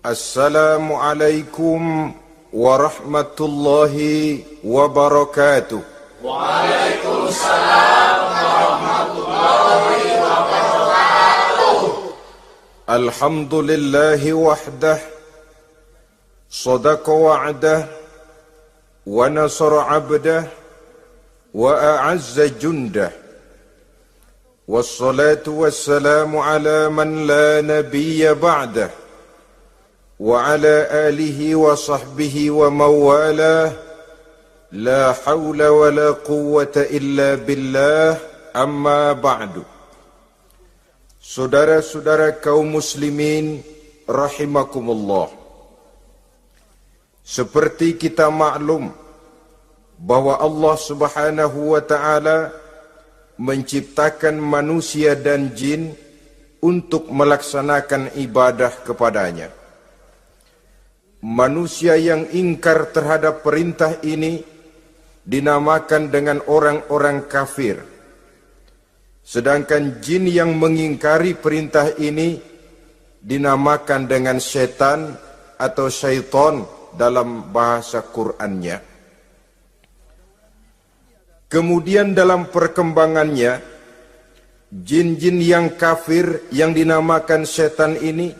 Assalamualaikum warahmatullahi wabarakatuh. Waalaikumsalam warahmatullahi wabarakatuh. Alhamdulillahi wahdah, sadaqa wa'dah, wa nasara abdah, wa a'azza jundah. Wassalatu wassalamu ala man la nabiyya ba'dah, wa ala alihi wa sahbihi wa mawalah. La hawla wa la quwwata illa billah, amma ba'du. Saudara-saudara kaum muslimin rahimakumullah, seperti kita maklum bahwa Allah subhanahu wa ta'ala menciptakan manusia dan jin untuk melaksanakan ibadah kepadanya. Manusia yang ingkar terhadap perintah ini dinamakan dengan orang-orang kafir. Sedangkan jin yang mengingkari perintah ini dinamakan dengan setan atau syaitan dalam bahasa Qur'annya. Kemudian dalam perkembangannya, jin-jin yang kafir yang dinamakan setan ini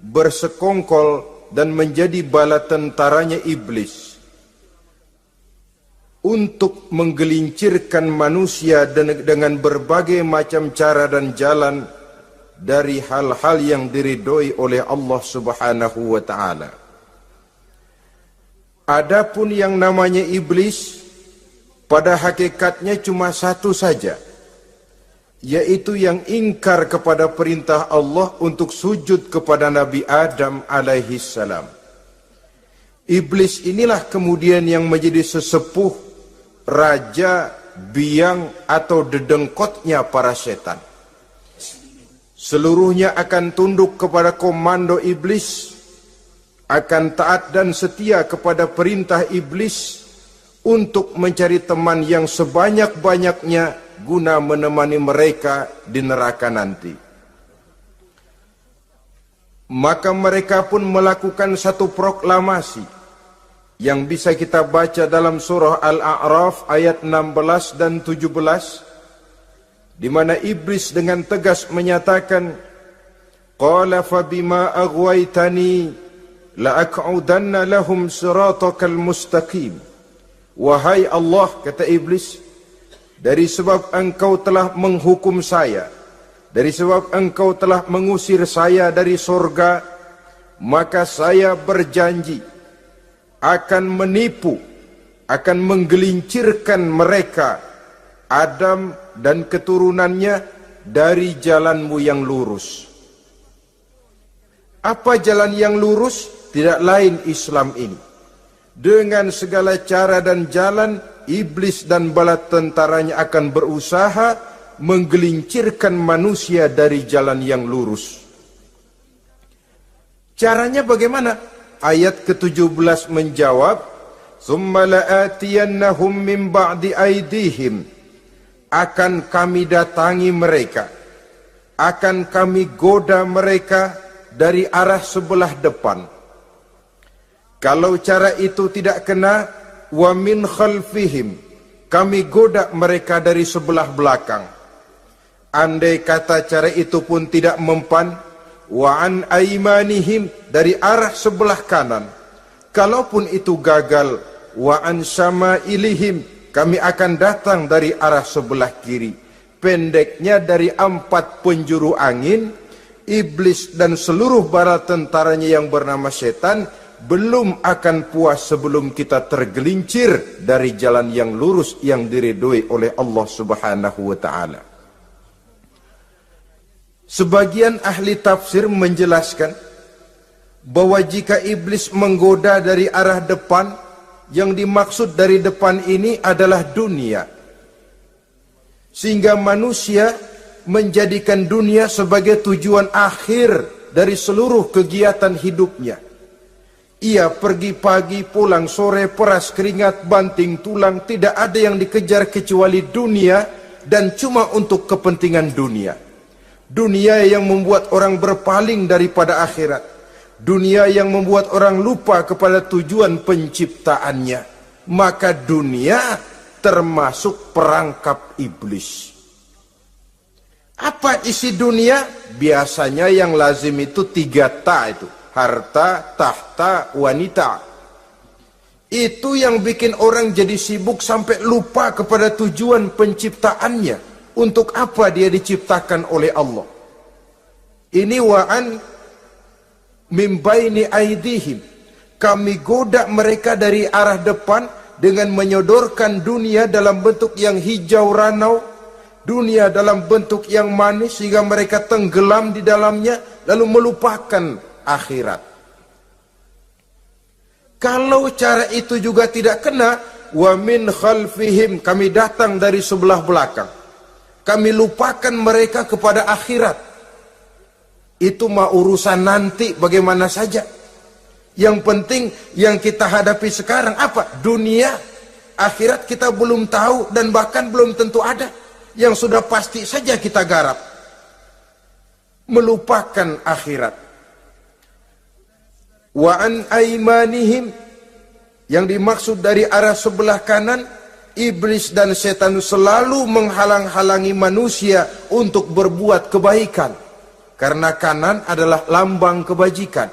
bersekongkol dan menjadi bala tentaranya iblis untuk menggelincirkan manusia dengan berbagai macam cara dan jalan dari hal-hal yang diridhoi oleh Allah subhanahu wa ta'ala. Adapun yang namanya iblis, pada hakikatnya cuma satu saja, yaitu yang ingkar kepada perintah Allah untuk sujud kepada Nabi Adam alaihi salam. Iblis inilah kemudian yang menjadi sesepuh, raja, biang atau dedengkotnya para setan. Seluruhnya akan tunduk kepada komando iblis, akan taat dan setia kepada perintah iblis untuk mencari teman yang sebanyak-banyaknya guna menemani mereka di neraka nanti. Maka mereka pun melakukan satu proklamasi yang bisa kita baca dalam surah Al-A'raf ayat 16 dan 17, di mana iblis dengan tegas menyatakan, qala fabima aghwaytani la'aq'udanna lahum siratakal mustaqim. Wahai Allah, kata iblis, dari sebab engkau telah menghukum saya, dari sebab engkau telah mengusir saya dari surga, maka saya berjanji akan menipu, akan menggelincirkan mereka, Adam dan keturunannya, dari jalanmu yang lurus. Apa jalan yang lurus? Tidak lain Islam ini. Dengan segala cara dan jalan, iblis dan bala tentaranya akan berusaha menggelincirkan manusia dari jalan yang lurus. Caranya bagaimana? Ayat ke-17 menjawab, "Tsumma la'atiyannahum min ba'di aydihim." Akan kami datangi mereka, akan kami goda mereka dari arah sebelah depan. Kalau cara itu tidak kena, wa min khalfihim, kami goda mereka dari sebelah belakang. Andai kata cara itu pun tidak mempan, wa an aimanihim, dari arah sebelah kanan. Kalaupun itu gagal, wa an syama'ilihim, kami akan datang dari arah sebelah kiri. Pendeknya dari 4 penjuru angin, iblis dan seluruh bala tentaranya yang bernama setan belum akan puas sebelum kita tergelincir dari jalan yang lurus yang diridhoi oleh Allah subhanahu wa ta'ala. Sebagian ahli tafsir menjelaskan bahwa jika iblis menggoda dari arah depan, yang dimaksud dari depan ini adalah dunia. Sehingga manusia menjadikan dunia sebagai tujuan akhir dari seluruh kegiatan hidupnya. Ia pergi pagi, pulang sore, peras keringat, banting tulang, tidak ada yang dikejar kecuali dunia, dan cuma untuk kepentingan dunia. Dunia yang membuat orang berpaling daripada akhirat. dunia yang membuat orang lupa kepada tujuan penciptaannya, maka dunia termasuk perangkap iblis. Apa isi dunia? Biasanya yang lazim itu 3 ta itu. Harta, tahta, wanita. Itu yang bikin orang jadi sibuk sampai lupa kepada tujuan penciptaannya. Untuk apa dia diciptakan oleh Allah? Ini wa'an min baini aidihim. Kami goda mereka dari arah depan dengan menyodorkan dunia dalam bentuk yang hijau ranau, dunia dalam bentuk yang manis sehingga mereka tenggelam di dalamnya lalu melupakan akhirat. Kalau cara itu juga tidak kena, wa min khalfihim, kami datang dari sebelah belakang. Kami lupakan mereka kepada akhirat. Itu mah urusan nanti bagaimana saja. Yang penting yang kita hadapi sekarang apa? Dunia. Akhirat kita belum tahu dan bahkan belum tentu ada. Yang sudah pasti saja kita garap. Melupakan akhirat. Wa an aimanihim, yang dimaksud dari arah sebelah kanan, iblis dan setan selalu menghalang-halangi manusia untuk berbuat kebaikan. Karena kanan adalah lambang kebajikan.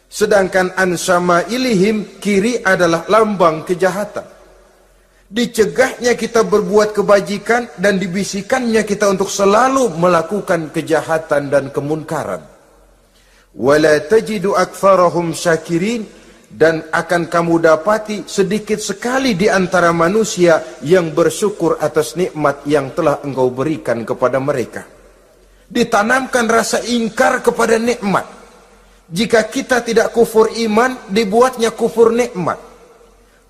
Sedangkan an syama'ilihim, kiri adalah lambang kejahatan. Dicegahnya kita berbuat kebajikan dan dibisikannya kita untuk selalu melakukan kejahatan dan kemunkaran. Wala tajidu aktsarahum syakirin, dan akan kamu dapati sedikit sekali di antara manusia yang bersyukur atas nikmat yang telah engkau berikan kepada mereka. Ditanamkan rasa ingkar kepada nikmat. Jika kita tidak kufur iman, dibuatnya kufur nikmat.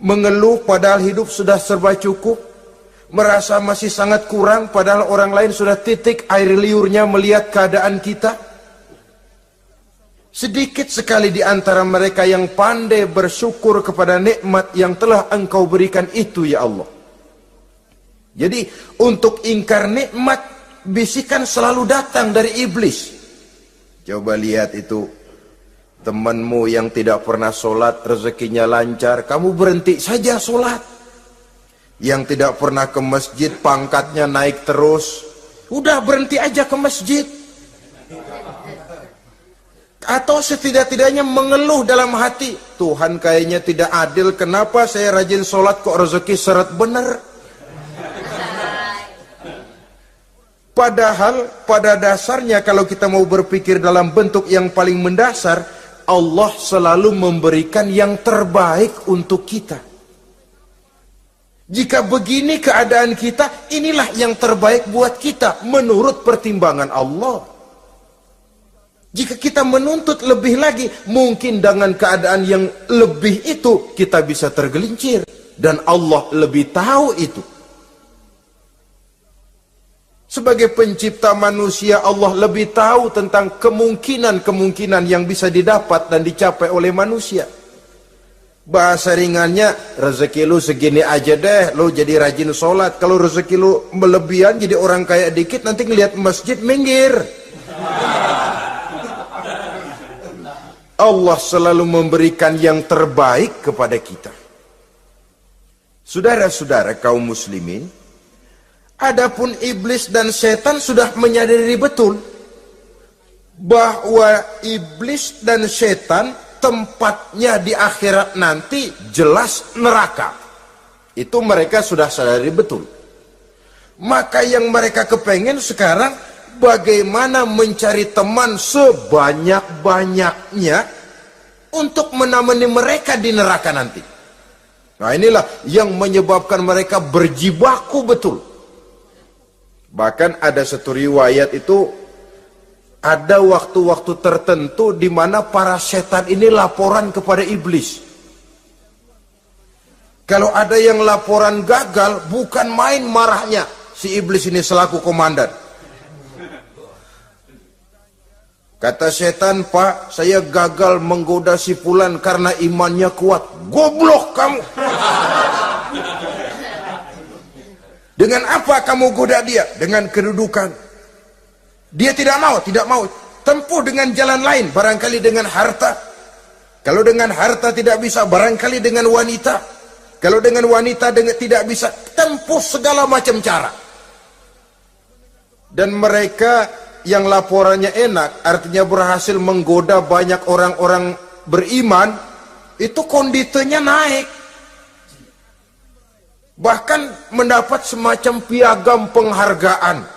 Mengeluh padahal hidup sudah serba cukup, merasa masih sangat kurang padahal orang lain sudah titik air liurnya melihat keadaan kita. Sedikit sekali di antara mereka yang pandai bersyukur kepada nikmat yang telah engkau berikan itu, ya Allah. Jadi untuk ingkar nikmat, bisikan selalu datang dari iblis. Coba lihat itu, temanmu yang tidak pernah sholat, rezekinya lancar, kamu berhenti saja sholat. Yang tidak pernah ke masjid, pangkatnya naik terus, udah berhenti aja ke masjid. Atau setidak-tidaknya mengeluh dalam hati, Tuhan kayaknya tidak adil, kenapa saya rajin sholat kok rezeki seret bener. Padahal pada dasarnya kalau kita mau berpikir dalam bentuk yang paling mendasar, Allah selalu memberikan yang terbaik untuk kita. Jika begini keadaan kita, inilah yang terbaik buat kita menurut pertimbangan Allah. Jika kita menuntut lebih lagi, mungkin dengan keadaan yang lebih itu kita bisa tergelincir. Dan Allah lebih tahu itu. Sebagai pencipta manusia, Allah lebih tahu tentang kemungkinan-kemungkinan yang bisa didapat dan dicapai oleh manusia. Bahasa ringannya, rezeki lu segini aja deh, lu jadi rajin sholat. Kalau rezeki lu melebihan jadi orang kaya dikit, nanti ngelihat masjid minggir. Allah selalu memberikan yang terbaik kepada kita. Saudara-saudara kaum muslimin, adapun iblis dan setan sudah menyadari betul bahwa iblis dan setan tempatnya di akhirat nanti jelas neraka. Itu mereka sudah sadari betul. Maka yang mereka kepengen sekarang, bagaimana mencari teman sebanyak-banyaknya untuk menemani mereka di neraka nanti. Nah inilah yang menyebabkan mereka berjibaku betul. Bahkan ada satu riwayat itu, ada waktu-waktu tertentu di mana para setan ini laporan kepada iblis. Kalau ada yang laporan gagal, bukan main marahnya si iblis ini selaku komandan. Kata setan, Pak, saya gagal menggoda si fulan karena imannya kuat. Goblok kamu. Dengan apa kamu goda dia? Dengan kedudukan. Dia tidak mau. tempuh dengan jalan lain, barangkali dengan harta. Kalau dengan harta tidak bisa, barangkali dengan wanita. Kalau dengan wanita tidak bisa, tempuh segala macam cara. Dan mereka yang laporannya enak, artinya berhasil menggoda banyak orang-orang beriman, itu konditenya naik. Bahkan mendapat semacam piagam penghargaan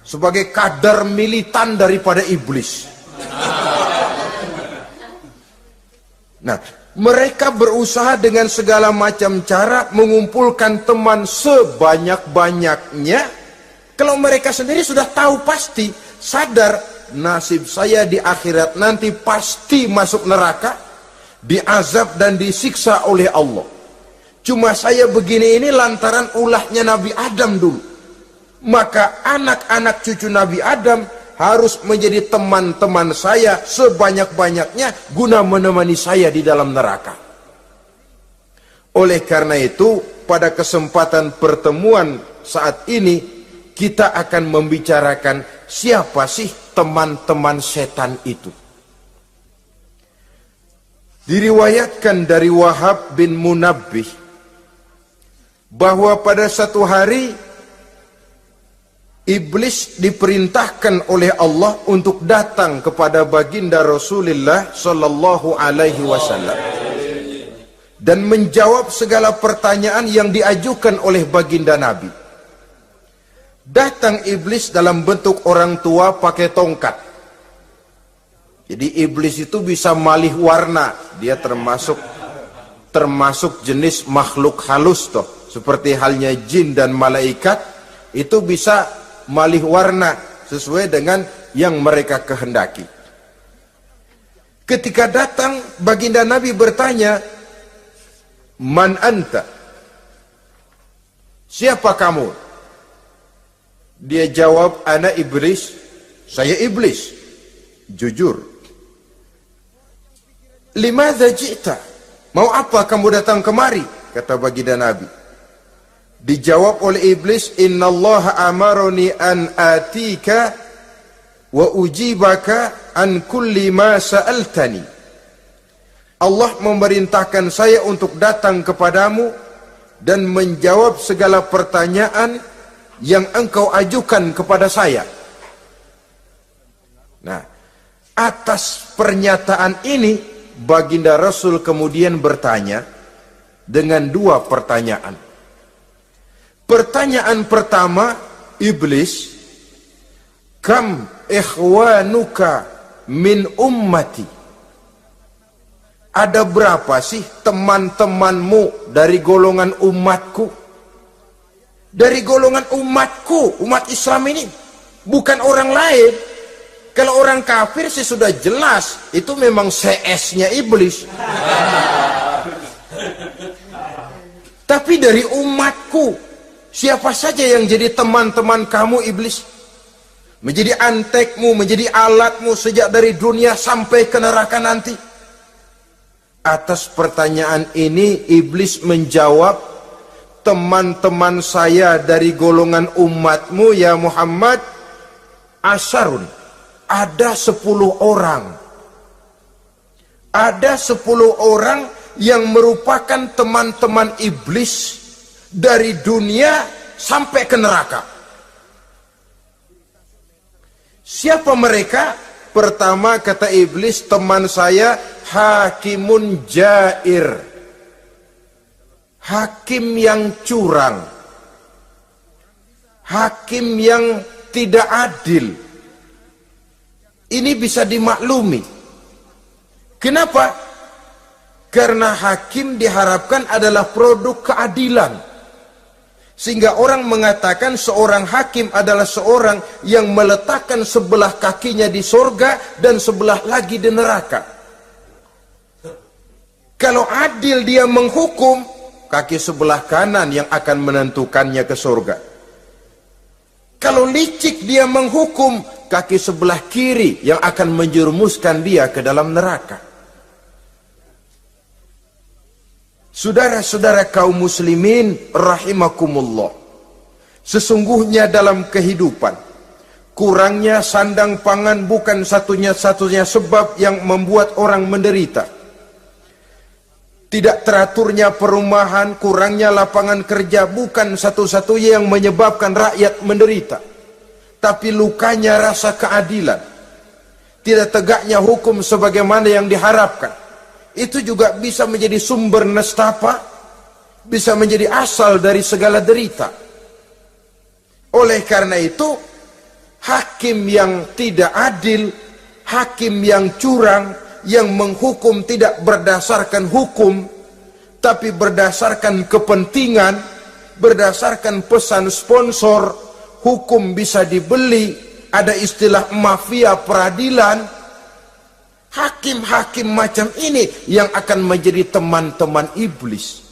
sebagai kadar militan daripada iblis. Nah, mereka berusaha dengan segala macam cara mengumpulkan teman sebanyak-banyaknya. Kalau mereka sendiri sudah tahu pasti, sadar nasib saya di akhirat nanti pasti masuk neraka, diazab dan disiksa oleh Allah. Cuma saya begini ini lantaran ulahnya Nabi Adam dulu. Maka anak-anak cucu Nabi Adam harus menjadi teman-teman saya sebanyak-banyaknya guna menemani saya di dalam neraka. Oleh karena itu, pada kesempatan pertemuan saat ini, kita akan membicarakan siapa sih teman-teman setan itu. Diriwayatkan dari Wahab bin Munabbih bahwa pada satu hari iblis diperintahkan oleh Allah untuk datang kepada baginda Rasulullah sallallahu alaihi wasallam dan menjawab segala pertanyaan yang diajukan oleh baginda Nabi. Datang iblis dalam bentuk orang tua pakai tongkat. Jadi iblis itu bisa malih warna. Dia termasuk jenis makhluk halus toh. Seperti halnya jin dan malaikat, itu bisa malih warna sesuai dengan yang mereka kehendaki. Ketika datang, baginda Nabi bertanya, "Man anta?" Siapa kamu? Dia jawab, "Ana iblis." Saya iblis. Jujur. "Limadza ji'ta?" Mau apa kamu datang kemari? Kata baginda Nabi. Dijawab oleh iblis, "Innallaha amaroni an atika wa ujibaka an kulli ma sa'altani." Allah memerintahkan saya untuk datang kepadamu dan menjawab segala pertanyaan yang engkau ajukan kepada saya. Nah, atas pernyataan ini baginda Rasul kemudian bertanya dengan dua pertanyaan. Pertanyaan pertama, iblis, "Kam ikhwanuka min ummati?" Ada berapa sih teman-temanmu dari golongan umatku? Dari golongan umatku, umat Islam ini, bukan orang lain. Kalau orang kafir sih sudah jelas, itu memang CS-nya iblis. Tapi dari umatku, siapa saja yang jadi teman-teman kamu iblis? Menjadi antekmu, menjadi alatmu sejak dari dunia sampai ke neraka nanti. Atas pertanyaan ini iblis menjawab, "Teman-teman saya dari golongan umatmu ya Muhammad, asyarun, ada 10 orang. Ada 10 orang yang merupakan teman-teman iblis dari dunia sampai ke neraka." Siapa mereka? Pertama kata iblis, teman saya hakimun jair. Hakim yang curang, hakim yang tidak adil. Ini bisa dimaklumi. Kenapa? Karena hakim diharapkan adalah produk keadilan. Sehingga orang mengatakan seorang hakim adalah seorang yang meletakkan sebelah kakinya di surga dan sebelah lagi di neraka. Kalau adil dia menghukum, kaki sebelah kanan yang akan menentukannya ke surga. Kalau licik dia menghukum, kaki sebelah kiri yang akan menjerumuskan dia ke dalam neraka. Saudara-saudara kaum muslimin rahimakumullah, sesungguhnya dalam kehidupan Kurangnya sandang pangan bukan satunya sebab yang membuat orang menderita. Tidak teraturnya perumahan, kurangnya lapangan kerja bukan satu-satunya yang menyebabkan rakyat menderita. Tapi lukanya rasa keadilan, tidak tegaknya hukum sebagaimana yang diharapkan, itu juga bisa menjadi sumber nestapa, bisa menjadi asal dari segala derita. Oleh karena itu, hakim yang tidak adil, hakim yang curang, yang menghukum tidak berdasarkan hukum, tapi berdasarkan kepentingan, berdasarkan pesan sponsor, hukum bisa dibeli, ada istilah mafia peradilan. Hakim-hakim macam ini yang akan menjadi teman-teman iblis.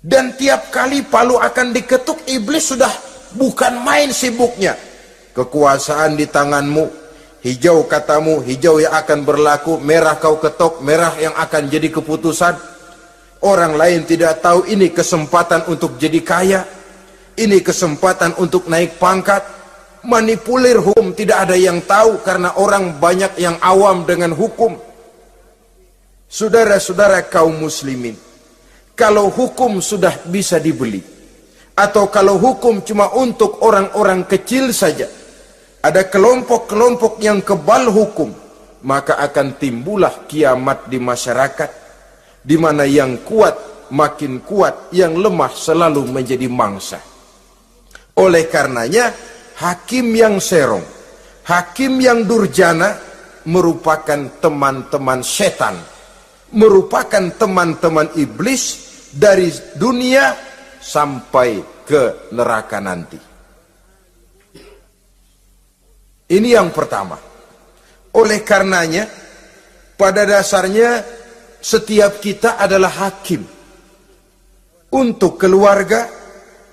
Dan tiap kali palu akan diketuk, iblis sudah bukan main sibuknya. Kekuasaan di tanganmu, hijau katamu, hijau yang akan berlaku, merah kau ketok, merah yang akan jadi keputusan. Orang lain tidak tahu ini kesempatan untuk jadi kaya, ini kesempatan untuk naik pangkat. Manipulir hukum tidak ada yang tahu karena orang banyak yang awam dengan hukum. Saudara-saudara kaum muslimin, kalau hukum sudah bisa dibeli, atau kalau hukum cuma untuk orang-orang kecil saja, ada kelompok-kelompok yang kebal hukum, maka akan timbullah kiamat di masyarakat, di mana yang kuat makin kuat, yang lemah selalu menjadi mangsa. Oleh karenanya, hakim yang serong, hakim yang durjana merupakan teman-teman setan, merupakan teman-teman iblis dari dunia sampai ke neraka nanti. Ini yang pertama. Oleh karenanya, pada dasarnya setiap kita adalah hakim. Untuk keluarga,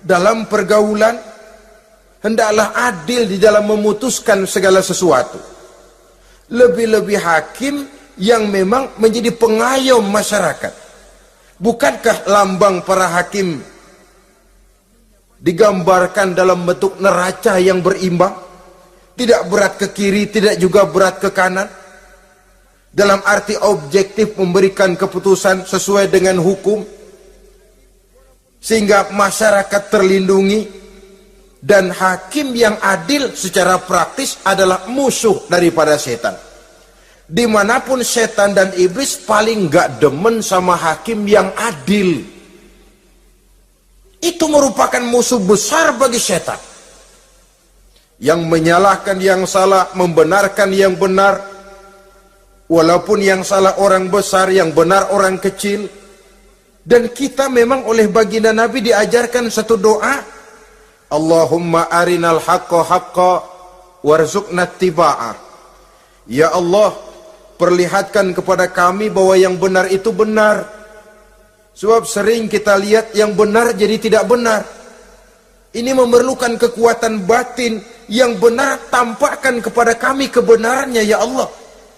dalam pergaulan, hendaklah adil di dalam memutuskan segala sesuatu. Lebih-lebih hakim yang memang menjadi pengayom masyarakat. Bukankah lambang para hakim digambarkan dalam bentuk neraca yang berimbang? Tidak berat ke kiri, tidak juga berat ke kanan. Dalam arti objektif memberikan keputusan sesuai dengan hukum, sehingga masyarakat terlindungi. Dan hakim yang adil secara praktis adalah musuh daripada setan. Dimanapun setan dan iblis paling gak demen sama hakim yang adil. Itu merupakan musuh besar bagi setan. Yang menyalahkan yang salah, membenarkan yang benar, walaupun yang salah orang besar, yang benar orang kecil. Dan kita memang oleh baginda Nabi diajarkan satu doa, Allahumma arinal haqqa haqqa warzuqna ittiba'ah. Ya Allah, perlihatkan kepada kami bahwa yang benar itu benar. Sebab sering kita lihat yang benar jadi tidak benar. Ini memerlukan kekuatan batin. Yang benar tampakkan kepada kami kebenarannya ya Allah.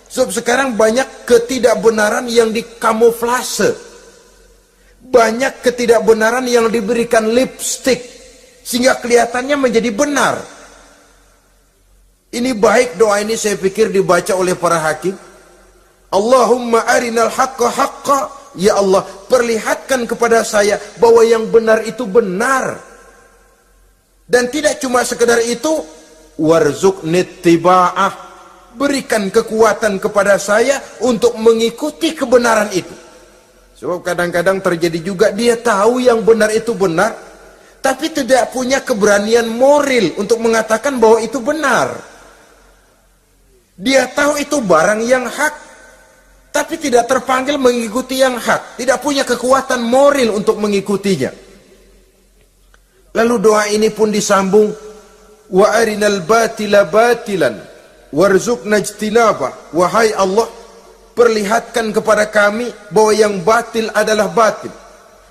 Sebab sekarang banyak ketidakbenaran yang dikamuflase, banyak ketidakbenaran yang diberikan lipstick sehingga kelihatannya menjadi benar. Ini baik doa ini saya pikir dibaca oleh para hakim. Allahumma arinal haqqa haqqa. Ya Allah, perlihatkan kepada saya bahwa yang benar itu benar. Dan tidak cuma sekedar itu, warzuqni ittiba'ah, berikan kekuatan kepada saya untuk mengikuti kebenaran itu. Sebab kadang-kadang terjadi juga dia tahu yang benar itu benar, tapi tidak punya keberanian moral untuk mengatakan bahwa itu benar. Dia tahu itu barang yang hak, tapi tidak terpanggil mengikuti yang hak, tidak punya kekuatan moral untuk mengikutinya. Lalu doa ini pun disambung, wa arinal batila batilan warzuqna ijtinabah. Wahai Allah, perlihatkan kepada kami bahwa yang batil adalah batil,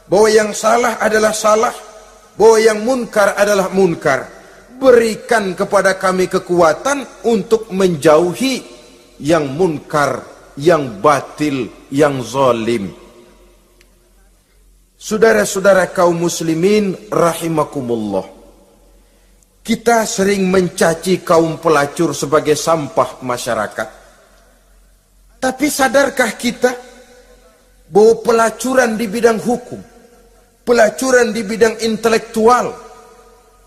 bahwa yang salah adalah salah, bahwa yang munkar adalah munkar. Berikan kepada kami kekuatan untuk menjauhi yang munkar, yang batil, yang zalim. Saudara-saudara kaum muslimin rahimakumullah, Kita sering mencaci kaum pelacur sebagai sampah masyarakat. Tapi sadarkah kita bahwa pelacuran di bidang hukum, pelacuran di bidang intelektual,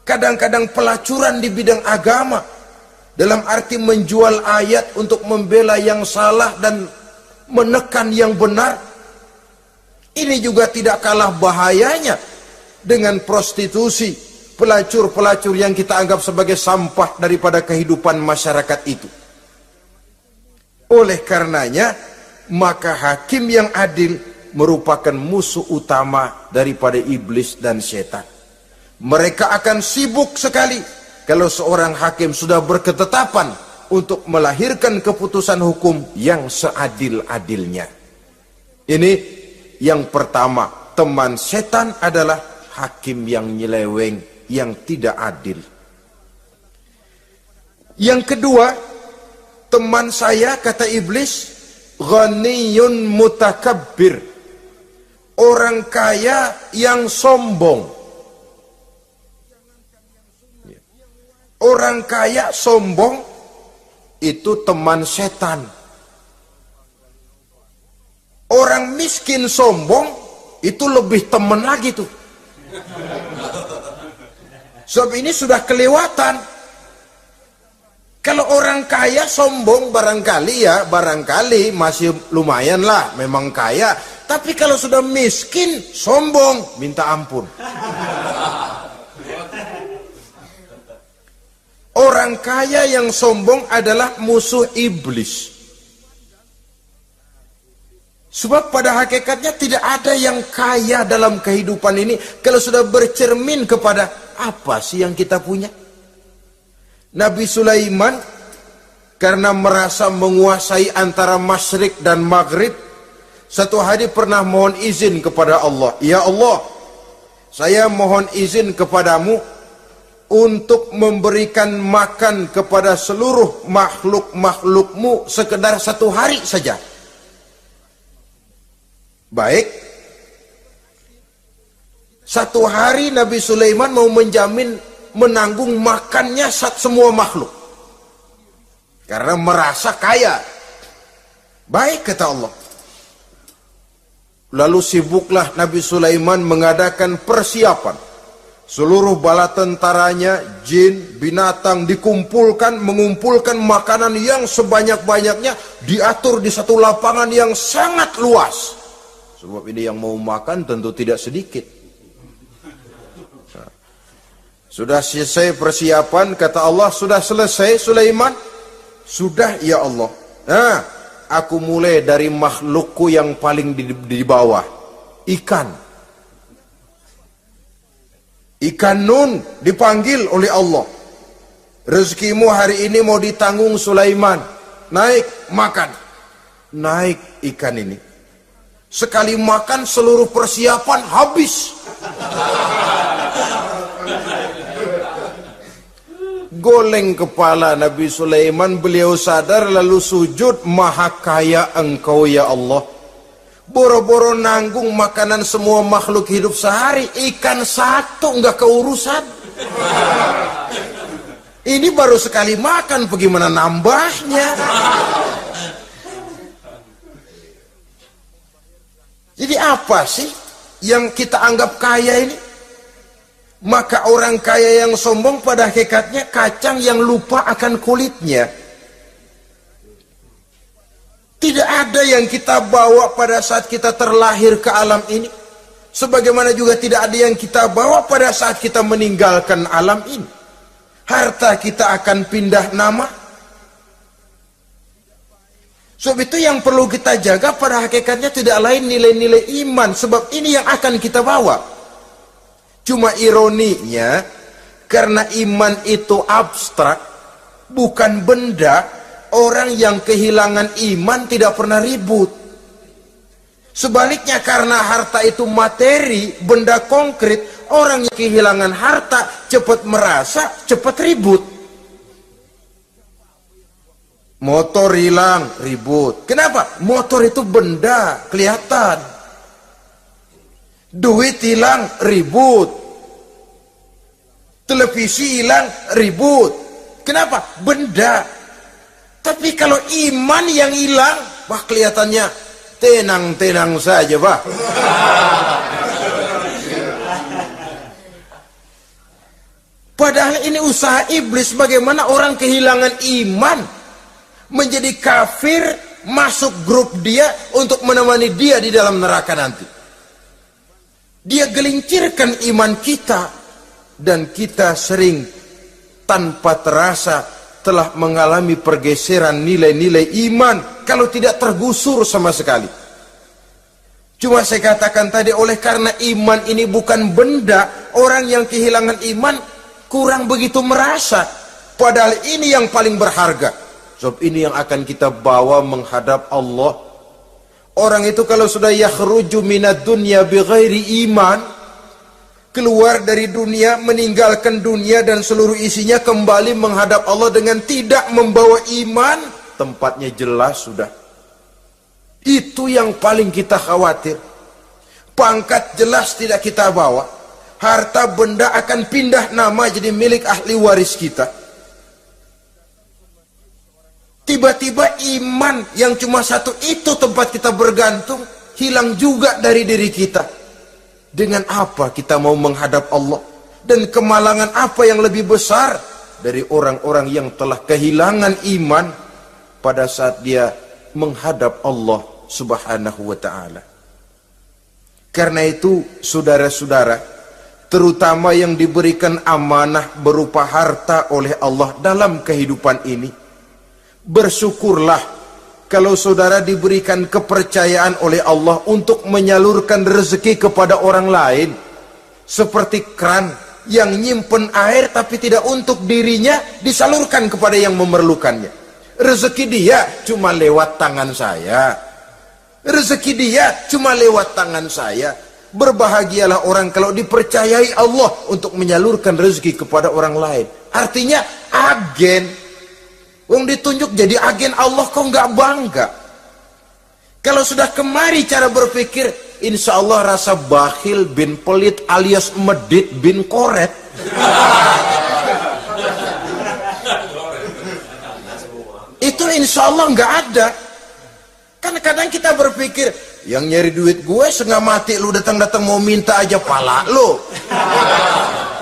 kadang-kadang pelacuran di bidang agama, dalam arti menjual ayat untuk membela yang salah dan menekan yang benar, ini juga tidak kalah bahayanya dengan prostitusi, pelacur-pelacur yang kita anggap sebagai sampah daripada kehidupan masyarakat itu. Oleh karenanya, maka hakim yang adil merupakan musuh utama daripada iblis dan setan. Mereka akan sibuk sekali kalau seorang hakim sudah berketetapan untuk melahirkan keputusan hukum yang seadil-adilnya. Ini yang pertama, teman setan adalah hakim yang nyeleweng, yang tidak adil. Yang kedua, teman saya, kata iblis, ghaniyun mutakabbir, orang kaya yang sombong. Orang kaya sombong itu teman setan. Orang miskin sombong itu lebih teman lagi tuh. Sebab ini sudah kelewatan. Kalau orang kaya sombong barangkali masih lumayan lah, memang kaya. Tapi kalau sudah miskin sombong, minta ampun. Orang kaya yang sombong adalah musuh iblis. Sebab pada hakikatnya tidak ada yang kaya dalam kehidupan ini kalau sudah bercermin kepada apa sih yang kita punya. Nabi Sulaiman karena merasa menguasai antara masyrik dan maghrib, satu hari pernah mohon izin kepada Allah. Ya Allah, saya mohon izin kepadamu untuk memberikan makan kepada seluruh makhluk-makhlukmu sekedar satu hari saja. Baik. Satu hari Nabi Sulaiman mau menjamin menanggung makannya semua makhluk. Karena merasa kaya. Baik, kata Allah. Lalu sibuklah Nabi Sulaiman mengadakan persiapan. Seluruh bala tentaranya, jin, binatang dikumpulkan, mengumpulkan makanan yang sebanyak-banyaknya, diatur di satu lapangan yang sangat luas. Sebab ini yang mau makan tentu tidak sedikit. Nah, sudah selesai persiapan, kata Allah, sudah selesai Sulaiman? Sudah ya Allah. Nah, aku mulai dari makhlukku yang paling di bawah, ikan. Ikan Nun dipanggil oleh Allah. Rezekimu hari ini mau ditanggung Sulaiman. Naik, makan. Naik ikan ini. Sekali makan seluruh persiapan habis. Goleng kepala Nabi Sulaiman, beliau sadar lalu sujud, maha kaya engkau ya Allah. Boro-boro nanggung makanan semua makhluk hidup sehari, ikan satu nggak keurusan. Ini baru sekali makan, bagaimana nambahnya? Jadi apa sih yang kita anggap kaya ini? Maka orang kaya yang sombong pada hakikatnya kacang yang lupa akan kulitnya. Tidak ada yang kita bawa pada saat kita terlahir ke alam ini. Sebagaimana juga tidak ada yang kita bawa pada saat kita meninggalkan alam ini. Harta kita akan pindah nama. Sebab itu yang perlu kita jaga pada hakikatnya tidak lain nilai-nilai iman. Sebab ini yang akan kita bawa. Cuma ironinya, karena iman itu abstrak, bukan benda. Orang yang kehilangan iman tidak pernah ribut. Sebaliknya karena harta itu materi, benda konkret, orang yang kehilangan harta cepat merasa, cepat ribut. Motor hilang, ribut. Kenapa? Motor itu benda, kelihatan. Duit hilang, ribut. Televisi hilang, ribut. Kenapa? Benda. Tapi kalau iman yang hilang, wah kelihatannya tenang-tenang saja, Pak. Padahal ini usaha iblis bagaimana orang kehilangan iman, menjadi kafir, masuk grup dia untuk menemani dia di dalam neraka nanti. Dia gelincirkan iman kita, dan kita sering tanpa terasa telah mengalami pergeseran nilai-nilai iman kalau tidak tergusur sama sekali. Cuma saya katakan tadi, oleh karena iman ini bukan benda, orang yang kehilangan iman kurang begitu merasa, padahal ini yang paling berharga. Sebab ini yang akan kita bawa menghadap Allah. Orang itu kalau sudah yakhruju minad dunya bighairi iman, keluar dari dunia, meninggalkan dunia dan seluruh isinya, kembali menghadap Allah dengan tidak membawa iman, tempatnya jelas sudah. Itu yang paling kita khawatir. Pangkat jelas tidak kita bawa, harta benda akan pindah nama jadi milik ahli waris kita. Tiba-tiba iman yang cuma satu itu tempat kita bergantung hilang juga dari diri kita. Dengan apa kita mau menghadap Allah? Dan kemalangan apa yang lebih besar dari orang-orang yang telah kehilangan iman pada saat dia menghadap Allah Subhanahu wa ta'ala. Karena itu saudara-saudara, terutama yang diberikan amanah berupa harta oleh Allah dalam kehidupan ini, bersyukurlah kalau saudara diberikan kepercayaan oleh Allah untuk menyalurkan rezeki kepada orang lain, seperti keran yang nyimpen air tapi tidak untuk dirinya, disalurkan kepada yang memerlukannya. Rezeki dia cuma lewat tangan saya, rezeki dia cuma lewat tangan saya. Berbahagialah orang kalau dipercayai Allah untuk menyalurkan rezeki kepada orang lain. Artinya agen. Wong ditunjuk jadi agen Allah, kok nggak bangga? Kalau sudah kemari cara berpikir, insya Allah rasa bakhil bin pelit alias medit bin koret. Itu insya Allah nggak ada. Kan kadang kita berpikir, yang nyari duit gue setengah mati, lu datang-datang mau minta aja pala lu.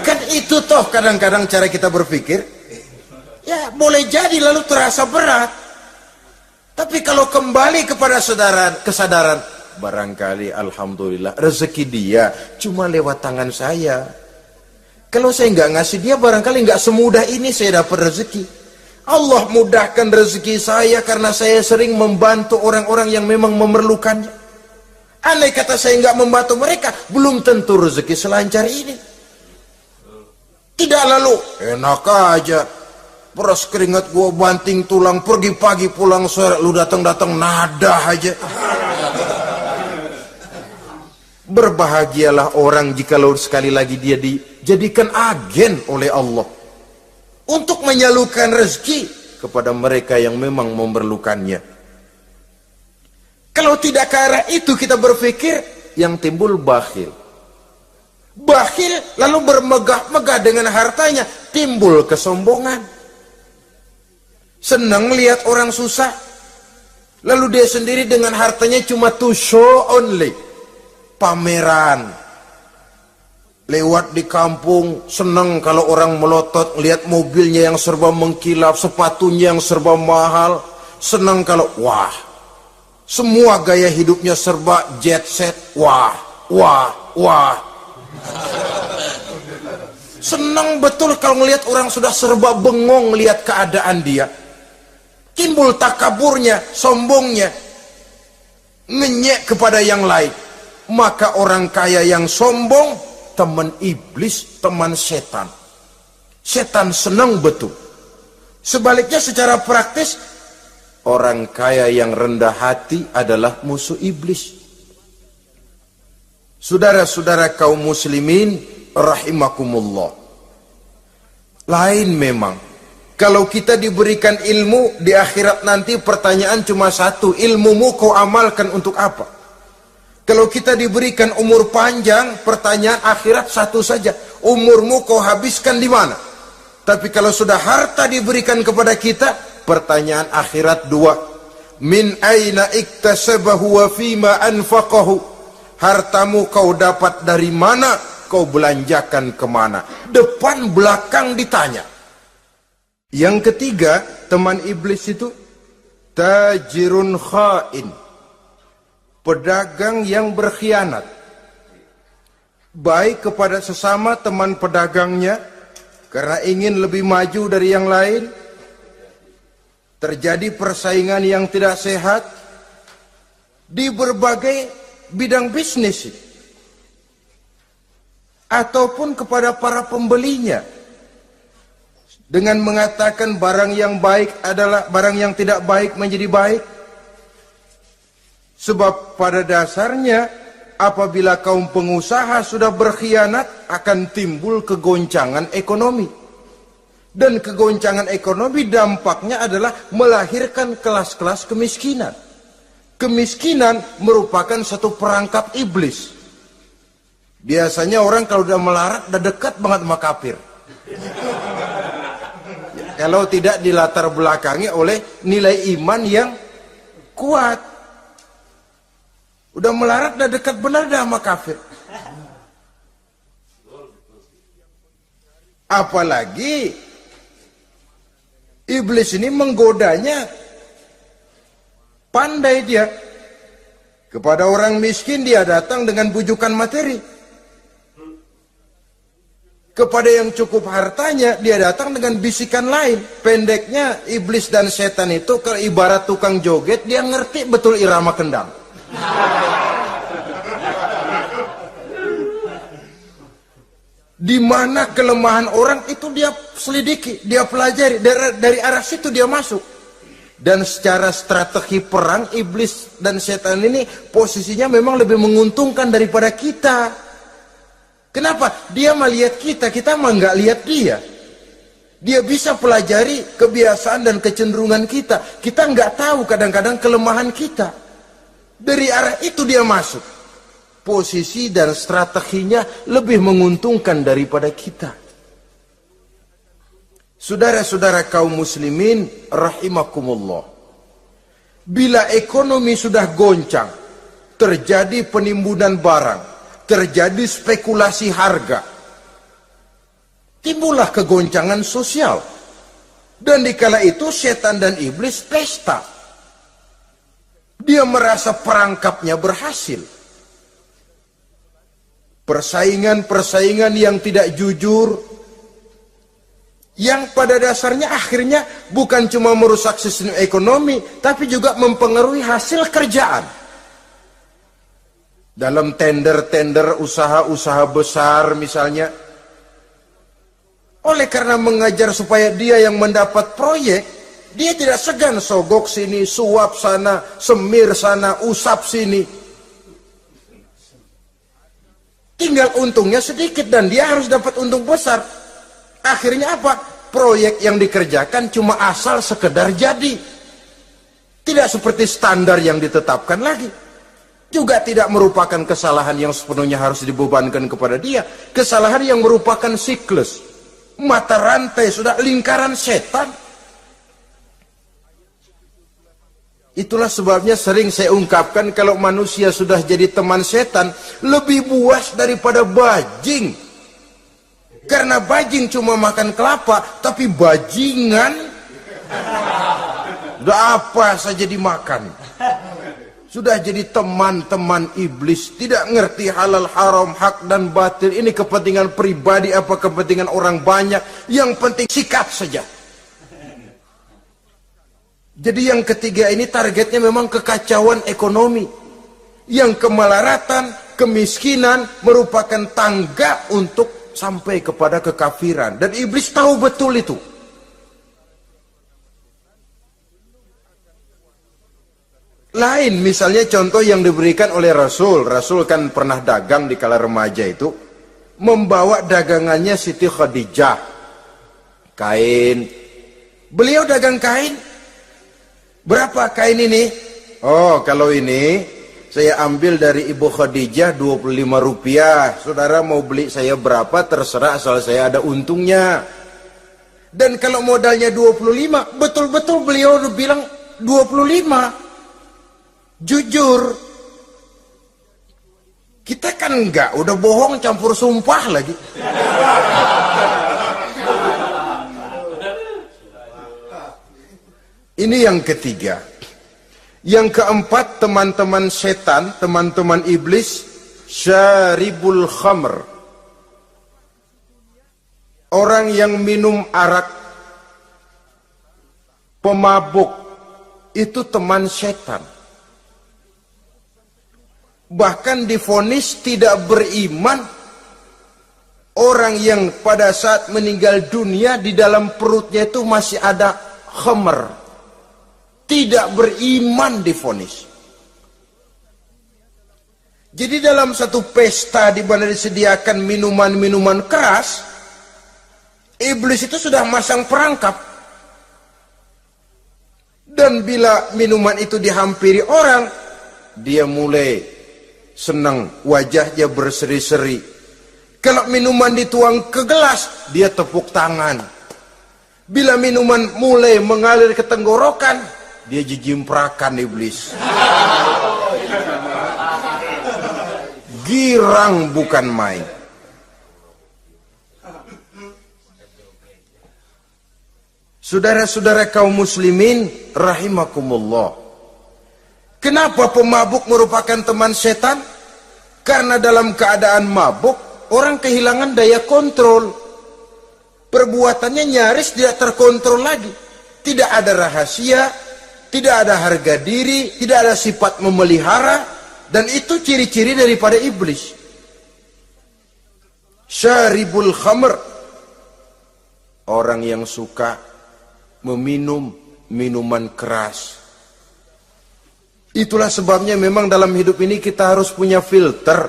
Kan itu toh kadang-kadang cara kita berpikir. Ya boleh jadi lalu terasa berat. Tapi kalau kembali kepada kesadaran, barangkali alhamdulillah rezeki dia cuma lewat tangan saya. Kalau saya nggak ngasih dia, barangkali nggak semudah ini saya dapat rezeki. Allah mudahkan rezeki saya karena saya sering membantu orang-orang yang memang memerlukannya. Andai kata saya nggak membantu mereka, belum tentu rezeki selancar ini. Tidak lalu enak aja, peras keringat gua banting tulang, pergi pagi pulang sore, lu datang-datang nada aja. Berbahagialah orang jikalau sekali lagi dia dijadikan agen oleh Allah untuk menyalurkan rezeki kepada mereka yang memang memerlukannya. Kalau tidak ke arah itu kita berpikir, yang timbul bakhil. Bakhil lalu bermegah-megah dengan hartanya, timbul kesombongan. Senang melihat orang susah, lalu dia sendiri dengan hartanya cuma to show only, pameran. Lewat di kampung, senang kalau orang melotot, lihat mobilnya yang serba mengkilap, sepatunya yang serba mahal. Senang kalau, wah, semua gaya hidupnya serba jet set, wah, wah, wah. Senang betul kalau ngelihat orang sudah serba bengong lihat keadaan dia. Timbul takaburnya, sombongnya, ngenyek kepada yang lain. Maka orang kaya yang sombong, teman iblis, teman setan. Setan senang betul. Sebaliknya secara praktis, orang kaya yang rendah hati adalah musuh iblis. Saudara-saudara kaum muslimin rahimakumullah, lain memang kalau kita diberikan ilmu di akhirat nanti, pertanyaan cuma satu, ilmumu kau amalkan untuk apa? Kalau kita diberikan umur panjang, pertanyaan akhirat satu saja, umurmu kau habiskan di mana? Tapi kalau sudah harta diberikan kepada kita, pertanyaan akhirat dua, min aina iktasabahu wa fima anfaqahu, hartamu kau dapat dari mana, kau belanjakan kemana? Depan belakang ditanya. Yang ketiga, teman iblis itu tajirun khain, pedagang yang berkhianat, baik kepada sesama teman pedagangnya karena ingin lebih maju dari yang lain, terjadi persaingan yang tidak sehat di berbagai bidang bisnis, ataupun kepada para pembelinya dengan mengatakan barang yang baik adalah barang yang tidak baik menjadi baik. Sebab pada dasarnya apabila kaum pengusaha sudah berkhianat, akan timbul kegoncangan ekonomi. Dan kegoncangan ekonomi dampaknya adalah melahirkan kelas-kelas kemiskinan. Kemiskinan merupakan satu perangkap iblis. Biasanya orang kalau udah melarat, udah dekat banget sama kafir. Kalau tidak dilatar belakangi oleh nilai iman yang kuat. Udah melarat, udah dekat benar dah sama kafir. Apalagi iblis ini menggodanya pandai dia. Kepada orang miskin dia datang dengan bujukan materi. Kepada yang cukup hartanya dia datang dengan bisikan lain. Pendeknya iblis dan setan itu kalau ibarat tukang joget, dia ngerti betul irama kendang. Di mana kelemahan orang itu dia selidiki, dia pelajari, dari arah situ dia masuk. Dan secara strategi perang, iblis dan setan ini posisinya memang lebih menguntungkan daripada kita. Kenapa? Dia melihat kita, kita mah nggak lihat dia. Dia bisa pelajari kebiasaan dan kecenderungan kita. Kita nggak tahu kadang-kadang kelemahan kita. Dari arah itu dia masuk. Posisi dan strateginya lebih menguntungkan daripada kita. Saudara-saudara kaum muslimin rahimakumullah. Bila ekonomi sudah goncang, terjadi penimbunan barang, terjadi spekulasi harga, timbullah kegoncangan sosial. Dan dikala itu setan dan iblis pesta. Dia merasa perangkapnya berhasil. Persaingan-persaingan yang tidak jujur, yang pada dasarnya akhirnya bukan cuma merusak sistem ekonomi, tapi juga mempengaruhi hasil kerjaan. Dalam tender-tender usaha-usaha besar misalnya, oleh karena mengajar supaya dia yang mendapat proyek, dia tidak segan sogok sini, suap sana, semir sana, usap sini. Tinggal untungnya sedikit dan dia harus dapat untung besar. Akhirnya apa? Proyek yang dikerjakan cuma asal sekedar jadi. Tidak seperti standar yang ditetapkan lagi. Juga tidak merupakan kesalahan yang sepenuhnya harus dibebankan kepada dia. Kesalahan yang merupakan siklus. Mata rantai, sudah lingkaran setan. Itulah sebabnya sering saya ungkapkan, kalau manusia sudah jadi teman setan, lebih buas daripada bajing. Karena bajing cuma makan kelapa, tapi bajingan udah apa saja dimakan. Sudah jadi teman-teman iblis, tidak ngerti halal haram, hak dan batil. Ini kepentingan pribadi apa kepentingan orang banyak, yang penting sikat saja. Jadi yang ketiga ini targetnya memang kekacauan ekonomi. Yang kemelaratan, kemiskinan merupakan tangga untuk sampai kepada kekafiran. Dan iblis tahu betul itu. Lain misalnya contoh yang diberikan oleh Rasul. Rasul kan pernah dagang di kala remaja itu. Membawa dagangannya Siti Khadijah. Kain. Beliau dagang kain. Berapa kain ini? Oh, kalau ini saya ambil dari Ibu Khadijah 25 rupiah. Saudara mau beli saya berapa terserah, asal saya ada untungnya. Dan kalau modalnya 25, betul-betul beliau bilang 25. Jujur. Kita kan enggak, udah bohong campur sumpah lagi. Ini yang ketiga. Yang keempat, teman-teman setan, teman-teman iblis, syaribul khamr. Orang yang minum arak, pemabuk, itu teman setan. Bahkan divonis tidak beriman orang yang pada saat meninggal dunia di dalam perutnya itu masih ada khamr. Tidak beriman divonis. Jadi dalam satu pesta di mana disediakan minuman-minuman keras, iblis itu sudah masang perangkap. Dan bila minuman itu dihampiri orang, dia mulai senang, wajahnya berseri-seri. Kalau minuman dituang ke gelas, dia tepuk tangan. Bila minuman mulai mengalir ke tenggorokan, dia jijimprakan iblis. Girang bukan main. Saudara-saudara kaum muslimin rahimakumullah. Kenapa pemabuk merupakan teman setan? Karena dalam keadaan mabuk, orang kehilangan daya kontrol. Perbuatannya nyaris tidak terkontrol lagi. Tidak ada rahasia, tidak ada harga diri, tidak ada sifat memelihara, dan itu ciri-ciri daripada iblis. Syaribul khamr, orang yang suka meminum minuman keras. Itulah sebabnya memang dalam hidup ini kita harus punya filter.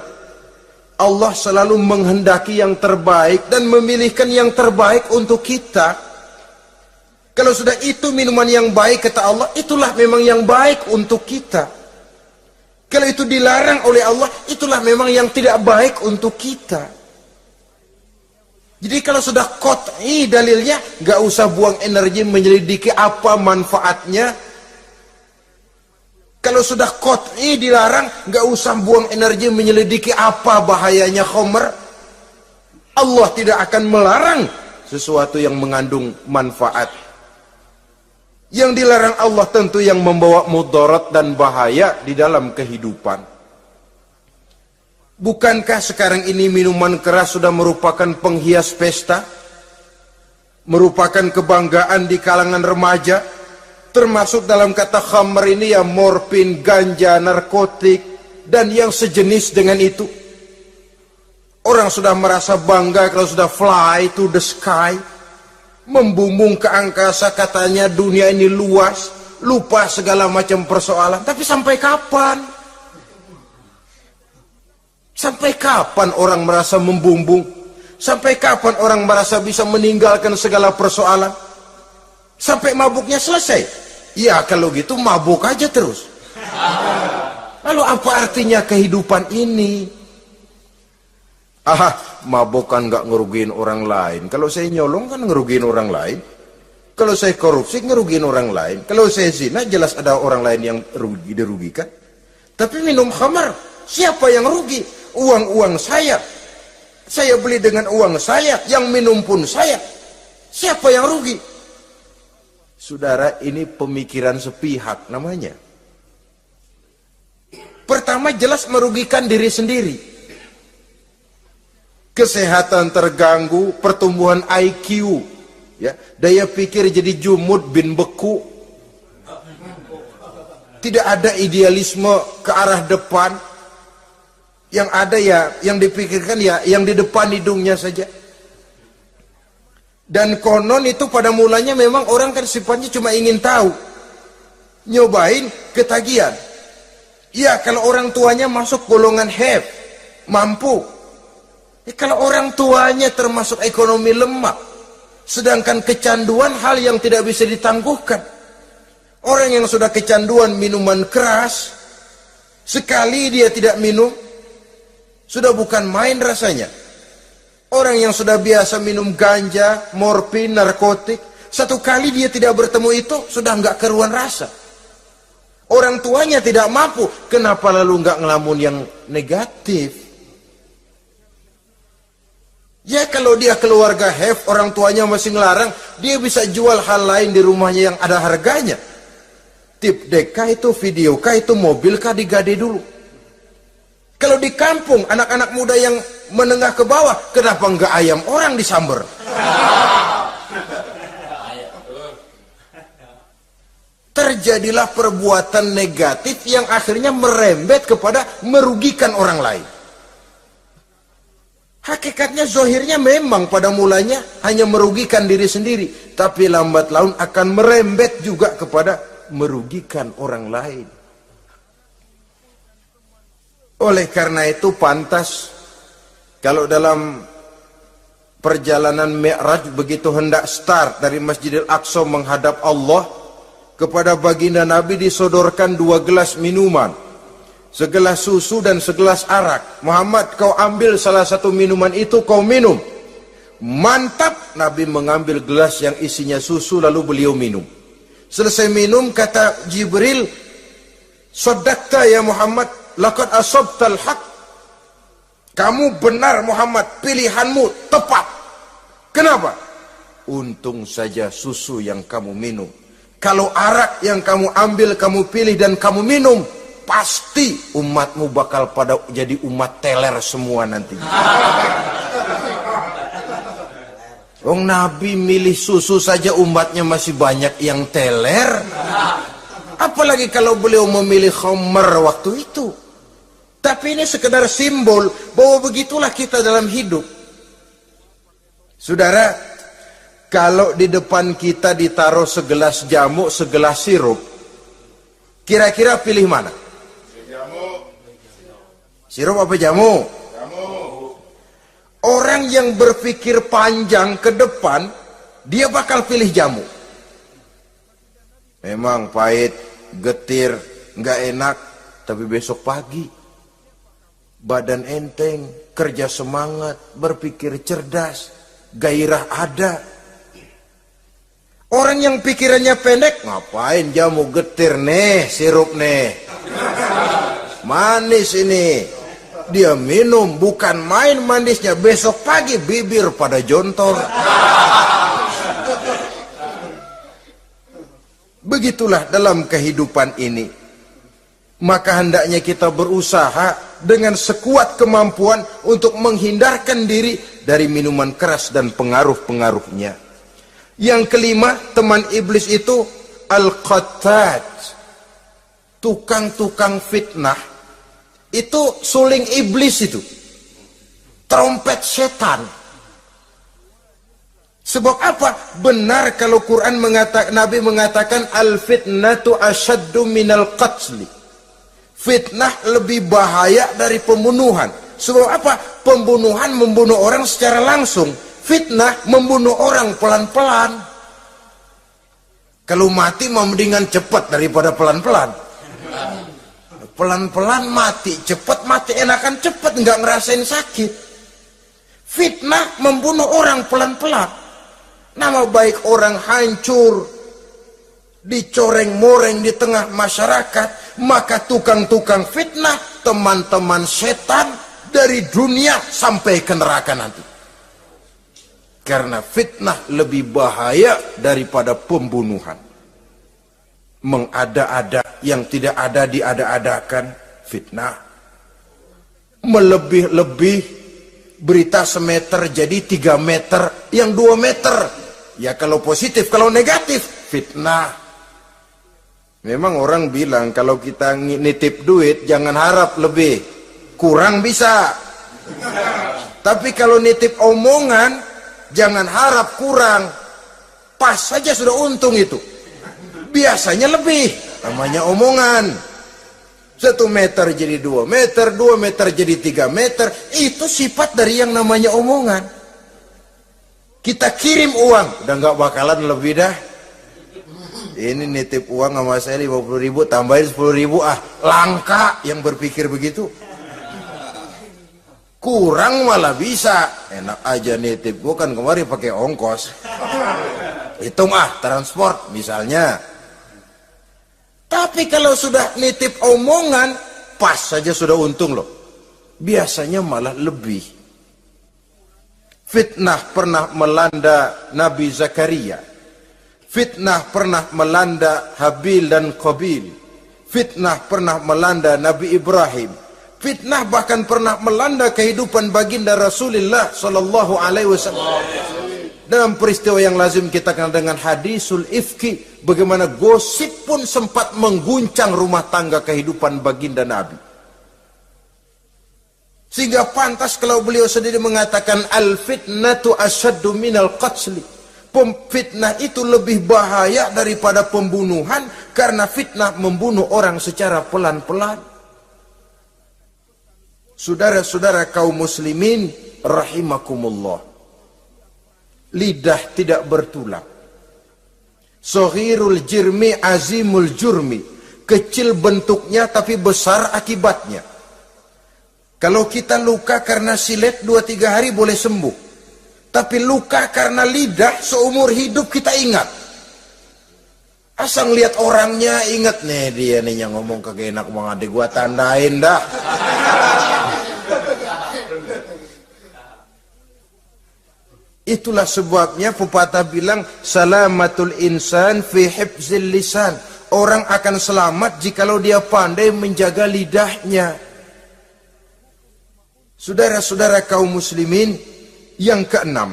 Allah selalu menghendaki yang terbaik dan memilihkan yang terbaik untuk kita. Kalau sudah itu minuman yang baik kata Allah, itulah memang yang baik untuk kita. Kalau itu dilarang oleh Allah, itulah memang yang tidak baik untuk kita. Jadi kalau sudah qat'i dalilnya, gak usah buang energi menyelidiki apa manfaatnya. Kalau sudah qat'i dilarang, gak usah buang energi menyelidiki apa bahayanya khamr. Allah tidak akan melarang sesuatu yang mengandung manfaat. Yang dilarang Allah tentu yang membawa mudarat dan bahaya di dalam kehidupan. Bukankah sekarang ini minuman keras sudah merupakan penghias pesta? Merupakan kebanggaan di kalangan remaja? Termasuk dalam kata khamr ini ya morfin, ganja, narkotik, dan yang sejenis dengan itu. Orang sudah merasa bangga kalau sudah fly to the sky. Membumbung ke angkasa, katanya dunia ini luas, lupa segala macam persoalan. Tapi sampai kapan? Sampai kapan orang merasa membumbung? Sampai kapan orang merasa bisa meninggalkan segala persoalan? Sampai mabuknya selesai? Ya kalau gitu mabuk aja terus. Lalu apa artinya kehidupan ini? Mabuk kan nggak ngerugiin orang lain. Kalau saya nyolong kan ngerugiin orang lain. Kalau saya korupsi ngerugiin orang lain. Kalau saya zina jelas ada orang lain yang dirugikan. Tapi minum khamar, siapa yang rugi? Uang-uang saya. Saya beli dengan uang saya, yang minum pun saya. Siapa yang rugi? Saudara, ini pemikiran sepihak namanya. Pertama jelas merugikan diri sendiri. Kesehatan terganggu, pertumbuhan IQ, ya, daya pikir jadi jumud bin beku. Tidak ada idealisme ke arah depan. Yang ada ya, yang dipikirkan ya, yang di depan hidungnya saja. Dan konon itu pada mulanya memang orang kan sifatnya cuma ingin tahu. Nyobain ketagihan. Ya kalau orang tuanya masuk golongan have, mampu. Kalau orang tuanya termasuk ekonomi lemah, sedangkan kecanduan hal yang tidak bisa ditangguhkan. Orang yang sudah kecanduan minuman keras, Sekali dia tidak minum, sudah bukan main rasanya. Orang yang sudah biasa minum ganja, morfin, narkotik, satu kali dia tidak bertemu itu, sudah nggak keruan rasa. Orang tuanya tidak mampu, kenapa lalu nggak ngelamun yang negatif? Ya kalau dia keluarga have, orang tuanya masih ngelarang, dia bisa jual hal lain di rumahnya yang ada harganya. Tip deka itu, video kah itu, mobil kah digade dulu. Kalau di kampung, anak-anak muda yang menengah ke bawah, kenapa nggak ayam orang disamber? Terjadilah perbuatan negatif yang akhirnya merembet kepada merugikan orang lain. Hakikatnya zahirnya memang pada mulanya hanya merugikan diri sendiri, tapi lambat laun akan merembet juga kepada merugikan orang lain. Oleh karena itu pantas kalau dalam perjalanan Mi'raj begitu hendak start dari Masjidil Aqsa menghadap Allah, kepada baginda Nabi disodorkan 2 gelas minuman, segelas susu dan segelas arak. Muhammad, kau ambil salah satu minuman itu, kau minum. Mantap. Nabi mengambil gelas yang isinya susu, lalu beliau minum. Selesai minum, kata Jibril, "Shaddaqta ya Muhammad, laqad asabtal haq." Kamu benar Muhammad, pilihanmu tepat. Kenapa? Untung saja susu yang kamu minum. Kalau arak yang kamu ambil, kamu pilih dan kamu minum, pasti umatmu bakal pada jadi umat teler semua nanti. Nabi milih susu saja umatnya masih banyak yang teler. Apalagi kalau beliau memilih khamr waktu itu. Tapi ini sekedar simbol bahwa begitulah kita dalam hidup. Saudara, kalau di depan kita ditaruh segelas jamu, segelas sirup, kira-kira pilih mana? Sirup apa jamu? Orang yang berpikir panjang ke depan, dia bakal pilih jamu. Memang pahit, getir, nggak enak, tapi besok pagi badan enteng, kerja semangat, berpikir cerdas, gairah ada. Orang yang pikirannya pendek, ngapain jamu getir nih, sirup nih, manis ini, dia minum, bukan main manisnya, besok pagi bibir pada jontor. Begitulah dalam kehidupan ini. Maka hendaknya kita berusaha dengan sekuat kemampuan untuk menghindarkan diri dari minuman keras dan pengaruh-pengaruhnya. Yang kelima, teman iblis itu al-qattat, tukang-tukang fitnah. Itu suling iblis itu, trompet setan. Sebab apa? Benar kalau Quran mengatakan, Nabi mengatakan al-fitnatu asyaddu minal qatli. Fitnah lebih bahaya dari pembunuhan. Sebab apa? Pembunuhan membunuh orang secara langsung. Fitnah membunuh orang pelan-pelan. Kalau mati mendingan cepat daripada pelan-pelan. Pelan-pelan mati, cepat mati, enakan cepat, nggak ngerasain sakit. Fitnah membunuh orang pelan-pelan. Nama baik orang hancur, dicoreng-moreng di tengah masyarakat. Maka tukang-tukang fitnah, teman-teman setan dari dunia sampai ke neraka nanti. Karena fitnah lebih bahaya daripada pembunuhan. Mengada-ada yang tidak ada diada-adakan, fitnah. Melebih-lebih, berita semeter jadi 3 meter, yang 2 meter. Ya kalau positif, kalau negatif, fitnah. Memang orang bilang kalau kita nitip duit jangan harap lebih, kurang bisa. Tapi kalau nitip omongan jangan harap kurang, pas saja sudah untung itu. Biasanya lebih, namanya omongan. 1 meter jadi 2 meter, 2 meter jadi 3 meter, itu sifat dari yang namanya omongan. Kita kirim uang, udah nggak bakalan lebih dah. Ini nitip uang sama saya 50.000, tambahin 10.000, langka yang berpikir begitu. Kurang malah bisa. Enak aja nitip, gua kan kemarin pakai ongkos. Hitung transport misalnya. Tapi kalau sudah nitip omongan, pas saja sudah untung loh. Biasanya malah lebih. Fitnah pernah melanda Nabi Zakaria. Fitnah pernah melanda Habil dan Qabil. Fitnah pernah melanda Nabi Ibrahim. Fitnah bahkan pernah melanda kehidupan baginda Rasulullah sallallahu alaihi wasallam. Dalam peristiwa yang lazim kita kenal dengan hadisul ifki, bagaimana gosip pun sempat mengguncang rumah tangga kehidupan baginda Nabi. Sehingga pantas kalau beliau sendiri mengatakan al-fitnatu asyaddu minal qatli. Fitnah itu lebih bahaya daripada pembunuhan, karena fitnah membunuh orang secara pelan-pelan. Saudara-saudara kaum muslimin rahimakumullah, lidah tidak bertulang. Soghirul jirmi azimul jurmi, kecil bentuknya tapi besar akibatnya. Kalau kita luka karena silet 2-3 hari boleh sembuh, tapi luka karena lidah seumur hidup kita ingat. Asal lihat orangnya ingat, nih dia nih yang ngomong kagak enak banget, gua tandain dah. Itulah sebabnya pepatah bilang salamatul insan fi hifzil lisan. Orang akan selamat jikalau dia pandai menjaga lidahnya. Saudara-saudara kaum muslimin, yang keenam,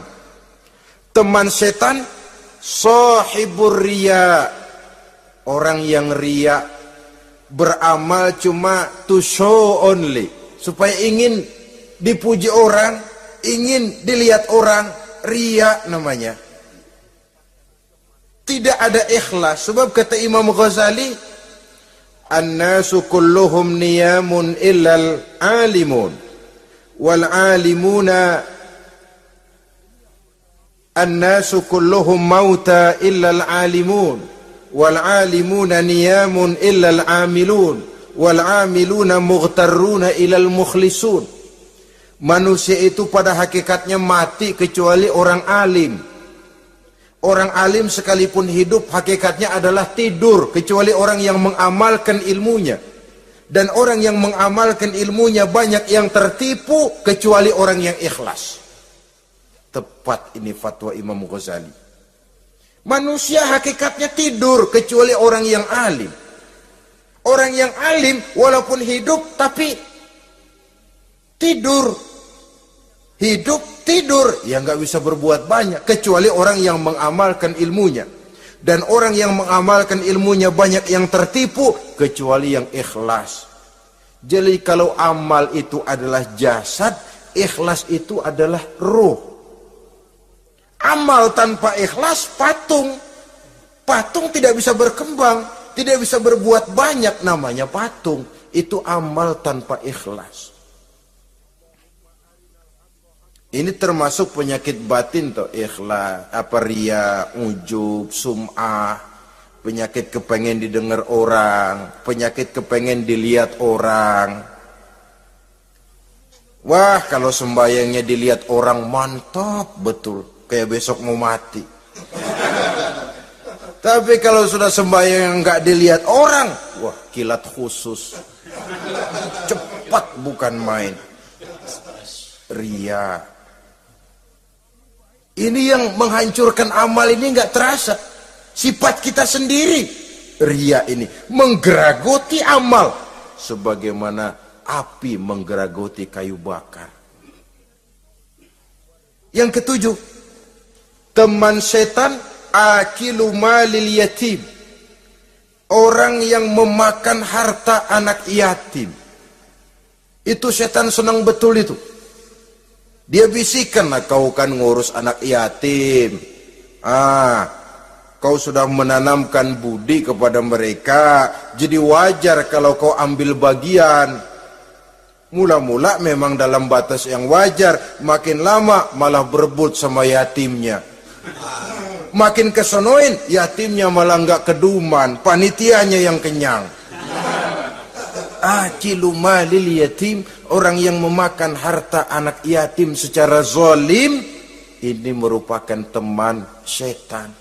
teman setan sahibur riya, orang yang riya, beramal cuma to show only, supaya ingin dipuji orang, ingin dilihat orang, riya namanya. Tidak ada ikhlas. Sebab kata Imam Ghazali, an-nasu kulluhum niyamun illal alimun wal alimuna, an-nasu kulluhum mauta illal alimun wal alimuna niyamun illal amilun wal amiluna mughtarruna ilal mukhlisun. Manusia itu pada hakikatnya mati kecuali orang alim. Orang alim sekalipun hidup hakikatnya adalah tidur, kecuali orang yang mengamalkan ilmunya. Dan orang yang mengamalkan ilmunya banyak yang tertipu, kecuali orang yang ikhlas. Tepat ini fatwa Imam Ghazali. Manusia hakikatnya tidur, kecuali orang yang alim. Orang yang alim walaupun hidup tapi tidur. Hidup tidur, ya nggak bisa berbuat banyak, kecuali orang yang mengamalkan ilmunya. Dan orang yang mengamalkan ilmunya banyak yang tertipu, kecuali yang ikhlas. Jadi kalau amal itu adalah jasad, ikhlas itu adalah ruh. Amal tanpa ikhlas patung. Patung tidak bisa berkembang, tidak bisa berbuat banyak, namanya patung. Itu amal tanpa ikhlas. Ini termasuk penyakit batin toh, ikhlas, riya, ujub, sum'ah, penyakit kepengen didengar orang, penyakit kepengen dilihat orang. Wah, kalau sembayangnya dilihat orang mantap betul, kayak besok mau mati. Tapi kalau sudah sembahyang nggak dilihat orang, wah kilat khusus, cepat bukan main. Riya. Ini yang menghancurkan amal ini nggak terasa. Sifat kita sendiri, riya ini menggeragoti amal, sebagaimana api menggeragoti kayu bakar. Yang ketujuh, teman setan akilu malil yatim, orang yang memakan harta anak yatim. Itu setan senang betul itu. Dia bisikan, kau kan ngurus anak yatim. Kau sudah menanamkan budi kepada mereka, jadi wajar kalau kau ambil bagian. Mula-mula memang dalam batas yang wajar, makin lama malah berebut sama yatimnya. Makin kesonoin, yatimnya malah nggak keduman, panitianya yang kenyang. Akilu malil yatim, orang yang memakan harta anak yatim secara zalim, ini merupakan teman setan.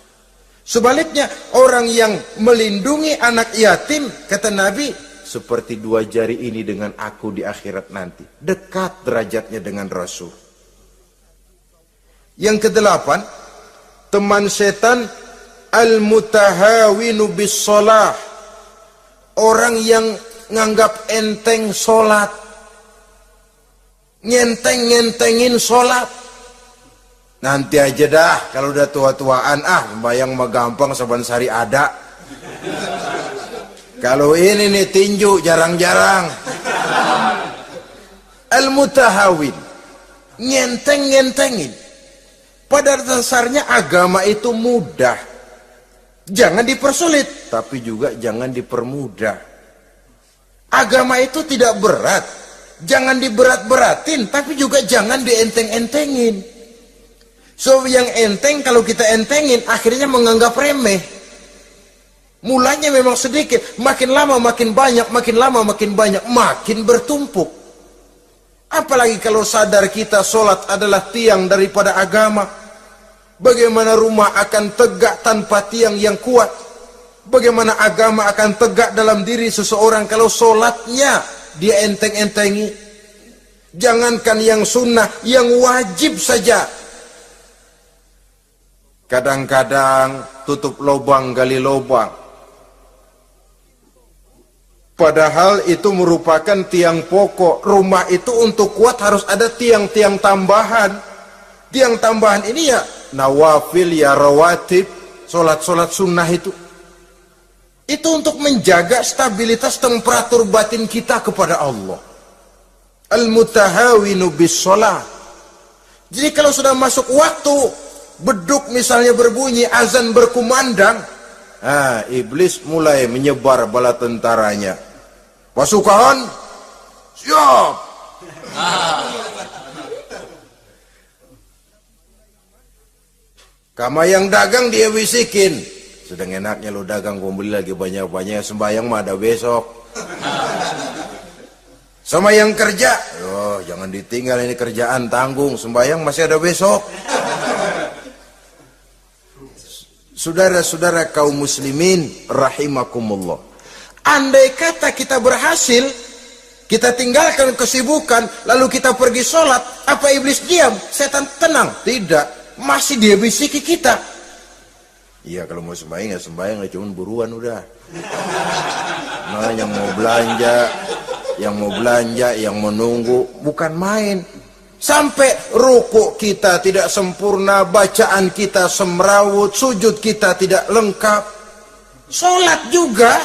Sebaliknya, orang yang melindungi anak yatim, kata Nabi, seperti dua jari ini dengan aku di akhirat nanti. Dekat derajatnya dengan Rasul. Yang kedelapan, teman setan al-mutahawinu bis shalah. Orang yang nganggap enteng sholat, ngenteng-ngentengin sholat. Nanti aja dah, kalau udah tua-tuaan, sembayang mah gampang, saban sari ada. Kalau ini nih tinju jarang-jarang. Al-mutahawin, ngenteng-ngentengin. Pada dasarnya agama itu mudah. Jangan dipersulit, tapi juga jangan dipermudah. Agama itu tidak berat. Jangan diberat-beratin, tapi juga jangan dienteng-entengin. So yang enteng kalau kita entengin, akhirnya menganggap remeh. Mulanya memang sedikit, makin lama makin banyak, makin lama makin banyak, makin bertumpuk. Apalagi kalau sadar kita sholat adalah tiang daripada agama. Bagaimana rumah akan tegak tanpa tiang yang kuat? Bagaimana agama akan tegak dalam diri seseorang kalau sholatnya dia enteng-entengi? Jangankan yang sunnah, yang wajib saja. Kadang-kadang tutup lubang gali lubang. Padahal itu merupakan tiang pokok. Rumah itu untuk kuat harus ada tiang-tiang tambahan. Tiang tambahan ini ya nawafil, ya rawatib, solat-solat sunnah itu. Itu untuk menjaga stabilitas temperatur batin kita kepada Allah. Al-mutahawinu bis shalah. Jadi kalau sudah masuk waktu, beduk misalnya berbunyi, azan berkumandang, iblis mulai menyebar bala tentaranya. Pasukan, siap. Kama yang dagang dia bisikin, sedang enaknya lo dagang, gua beli lagi banyak-banyak, sembahyang mah ada besok. Sama yang kerja, jangan ditinggal ini kerjaan, tanggung, sembahyang masih ada besok. Saudara-saudara kaum muslimin rahimakumullah. Andai kata kita berhasil, kita tinggalkan kesibukan, lalu kita pergi sholat, apa iblis diam? Setan tenang? Tidak, masih dia bisiki kita. Iya, kalau mau sembahyang ya sembahyang, cuman buruan udah. Nah, yang mau belanja, yang menunggu, bukan main. Sampai ruku kita tidak sempurna, bacaan kita semrawut, sujud kita tidak lengkap, sholat juga,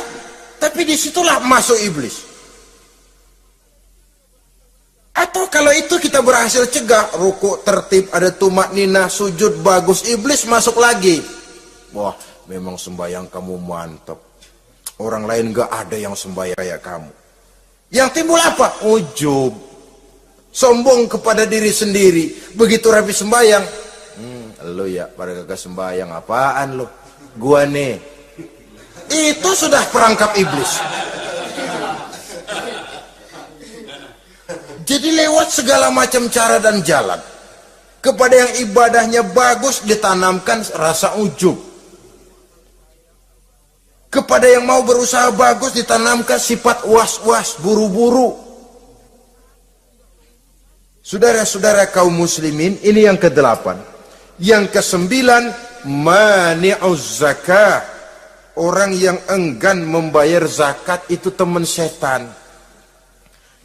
tapi disitulah masuk iblis. Atau kalau itu kita berhasil cegah, ruku tertib, ada tumakninah, sujud bagus, iblis masuk lagi. Wah, memang sembahyang kamu mantap, orang lain gak ada yang sembahyang kayak kamu. Yang timbul apa? Ujub, sombong kepada diri sendiri. Begitu rapi sembahyang, lo ya pada kagak sembahyang, apaan lo? Gua nih. Itu sudah perangkap iblis. Jadi lewat segala macam cara dan jalan, kepada yang ibadahnya bagus ditanamkan rasa ujub, kepada yang mau berusaha bagus ditanamkan sifat was-was, buru-buru. Saudara-saudara kaum muslimin, ini yang ke-8. Yang ke-9, mani'uz zakah. Orang yang enggan membayar zakat itu teman setan.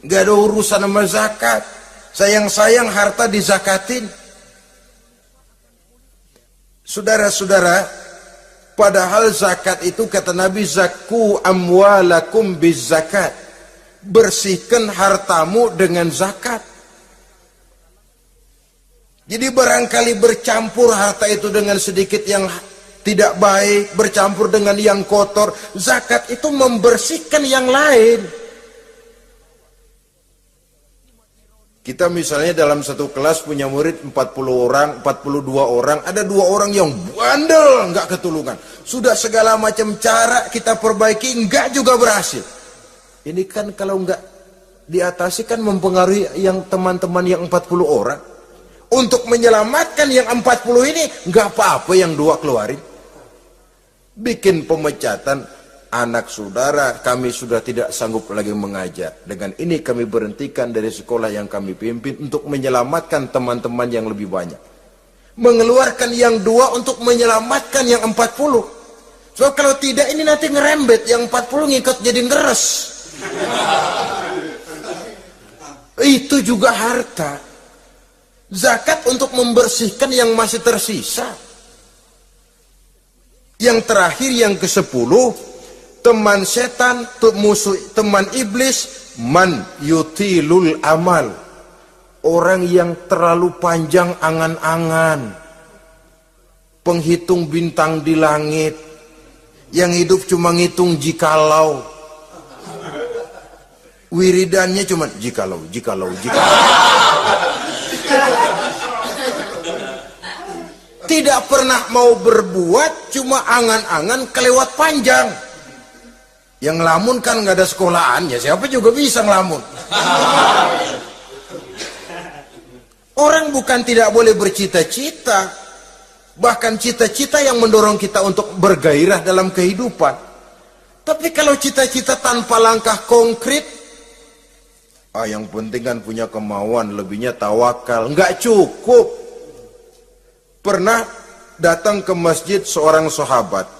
Gak ada urusan sama zakat. Sayang-sayang harta dizakatin. Saudara-saudara, padahal zakat itu kata Nabi, zakku amwalakum biz zakat. Bersihkan hartamu dengan zakat. Jadi barangkali bercampur harta itu dengan sedikit yang tidak baik, bercampur dengan yang kotor. Zakat itu membersihkan yang lain. Kita misalnya dalam satu kelas punya murid 40 orang, 42 orang, ada 2 orang yang bandel, nggak ketulungan. Sudah segala macam cara kita perbaiki, nggak juga berhasil. Ini kan kalau nggak diatasi kan mempengaruhi yang teman-teman yang 40 orang. Untuk menyelamatkan yang 40 ini, nggak apa-apa yang 2 keluarin. Bikin pemecatan. Anak saudara, kami sudah tidak sanggup lagi mengajar. Dengan ini kami berhentikan dari sekolah yang kami pimpin untuk menyelamatkan teman-teman yang lebih banyak. Mengeluarkan yang 2 untuk menyelamatkan yang 40. So kalau tidak ini nanti ngerembet, yang 40 ngikut jadi ngeres. Itu juga harta. Zakat untuk membersihkan yang masih tersisa. Yang terakhir, yang ke-10, teman setan, musuh, teman iblis, man yutilul amal. Orang yang terlalu panjang angan-angan. Penghitung bintang di langit. Yang hidup cuma ngitung jikalau. Wiridannya cuma jikalau. Tidak pernah mau berbuat, cuma angan-angan kelewat panjang. Yang ngelamun kan nggak ada sekolahan, ya siapa juga bisa ngelamun. Orang bukan tidak boleh bercita-cita, bahkan cita-cita yang mendorong kita untuk bergairah dalam kehidupan. Tapi kalau cita-cita tanpa langkah konkret, yang penting kan punya kemauan, lebihnya tawakal, nggak cukup. Pernah datang ke masjid seorang sahabat.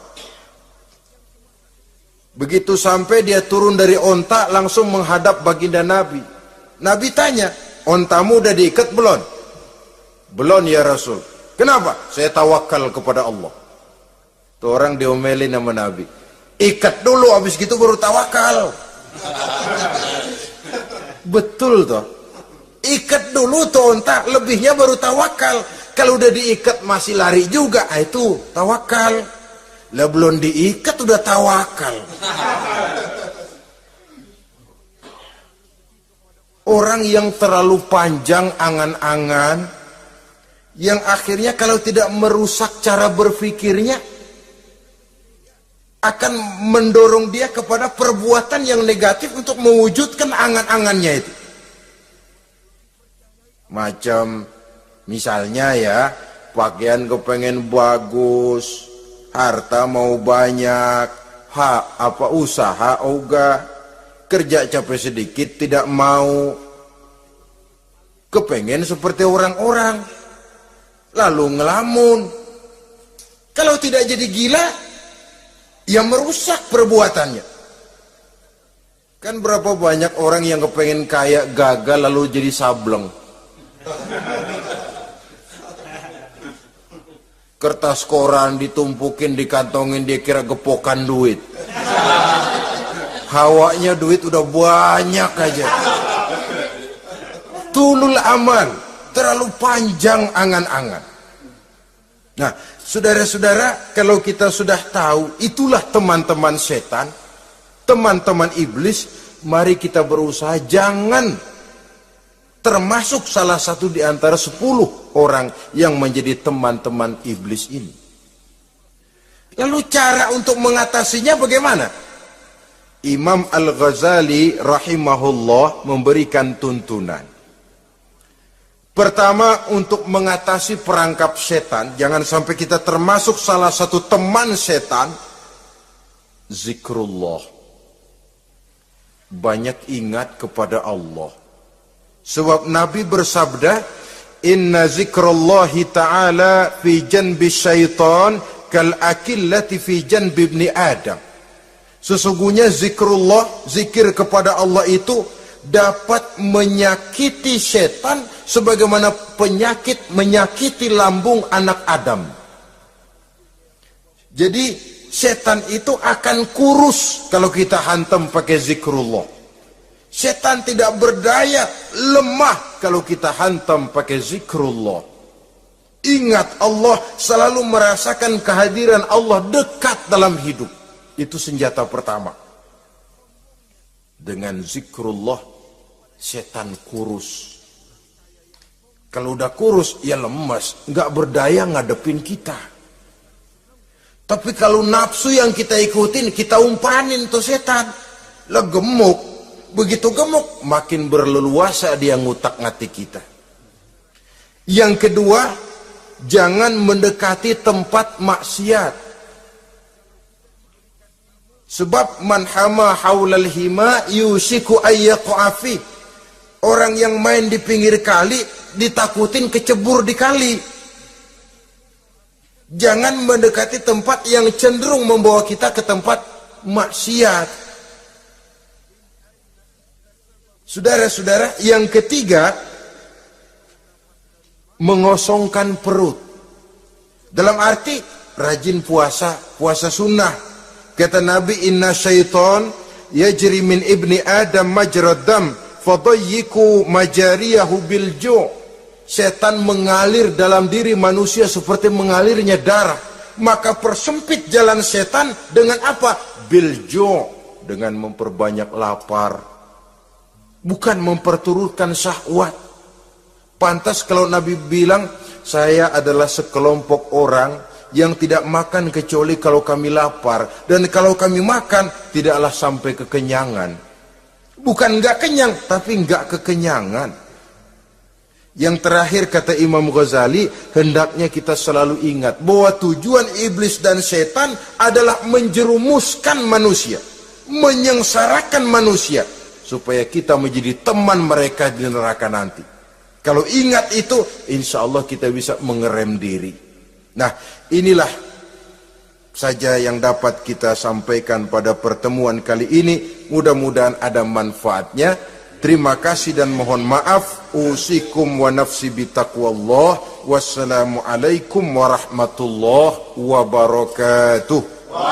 Begitu sampai dia turun dari onta langsung menghadap baginda Nabi. Nabi tanya, ontamu udah diikat belum? Belum ya Rasul. Kenapa? Saya tawakal kepada Allah. Tuh orang diomelin sama Nabi. Ikat dulu, habis gitu baru tawakal. Betul toh. Ikat dulu tuh onta, lebihnya baru tawakal. Kalau udah diikat masih lari juga, itu tawakal. Lah belum diikat udah tawakal. Orang yang terlalu panjang angan-angan, yang akhirnya kalau tidak merusak cara berpikirnya, akan mendorong dia kepada perbuatan yang negatif untuk mewujudkan angan-angannya itu. Macam misalnya ya, pakaian kepengen bagus, harta mau banyak, usaha ogah, kerja capek sedikit tidak mau, kepengen seperti orang-orang, lalu ngelamun. Kalau tidak jadi gila, ya merusak perbuatannya. Kan berapa banyak orang yang kepengen kaya gagal lalu jadi sableng. Kertas koran ditumpukin, dikantongin, dia kira gepokan duit. Hawanya duit udah banyak aja. Tulul amal, terlalu panjang angan-angan. Nah, saudara-saudara, kalau kita sudah tahu itulah teman-teman setan, teman-teman iblis, mari kita berusaha jangan termasuk salah satu di antara 10 orang yang menjadi teman-teman iblis ini. Lalu cara untuk mengatasinya bagaimana? Imam Al-Ghazali rahimahullah memberikan tuntunan. Pertama, untuk mengatasi perangkap setan, jangan sampai kita termasuk salah satu teman setan, zikrullah. Banyak ingat kepada Allah. Sebab Nabi bersabda, inna zikrullahi ta'ala fi janbi syaitan kal akillati fi janbi ibni Adam. Sesungguhnya zikrullah, zikir kepada Allah itu dapat menyakiti setan sebagaimana penyakit menyakiti lambung anak Adam. Jadi setan itu akan kurus kalau kita hantam pakai zikrullah. Setan tidak berdaya, lemah kalau kita hantam pakai zikrullah. Ingat Allah, selalu merasakan kehadiran Allah dekat dalam hidup. Itu senjata pertama. Dengan zikrullah, setan kurus. Kalau udah kurus, ya lemes, nggak berdaya ngadepin kita. Tapi kalau nafsu yang kita ikutin, kita umpanin tuh setan. Lah gemuk, begitu gemuk, makin berleluasa dia ngutak-ngatik kita. Yang kedua, jangan mendekati tempat maksiat. Sebab man hama haulal hima yusiku ayyaqafi. Orang yang main di pinggir kali ditakutin kecebur di kali. Jangan mendekati tempat yang cenderung membawa kita ke tempat maksiat. Saudara-saudara, yang ketiga, mengosongkan perut. Dalam arti rajin puasa, puasa sunnah. Kata Nabi, inna syaitan yajri min ibni adam majrad dam fadayyiku majariyahu bil ju'. Setan mengalir dalam diri manusia seperti mengalirnya darah. Maka persempit jalan setan dengan apa? Bil ju', dengan memperbanyak lapar. Bukan memperturutkan syahwat. Pantas kalau Nabi bilang, saya adalah sekelompok orang yang tidak makan kecuali kalau kami lapar. Dan kalau kami makan, tidaklah sampai kekenyangan. Bukan enggak kenyang, tapi enggak kekenyangan. Yang terakhir kata Imam Ghazali, hendaknya kita selalu ingat bahwa tujuan iblis dan setan adalah menjerumuskan manusia, menyengsarakan manusia, supaya kita menjadi teman mereka di neraka nanti. Kalau ingat itu, insya Allah kita bisa mengerem diri. Nah, inilah saja yang dapat kita sampaikan pada pertemuan kali ini. Mudah-mudahan ada manfaatnya. Terima kasih dan mohon maaf. Usikum wa nafsi bitaqwallah. Wassalamualaikum warahmatullahi wabarakatuh.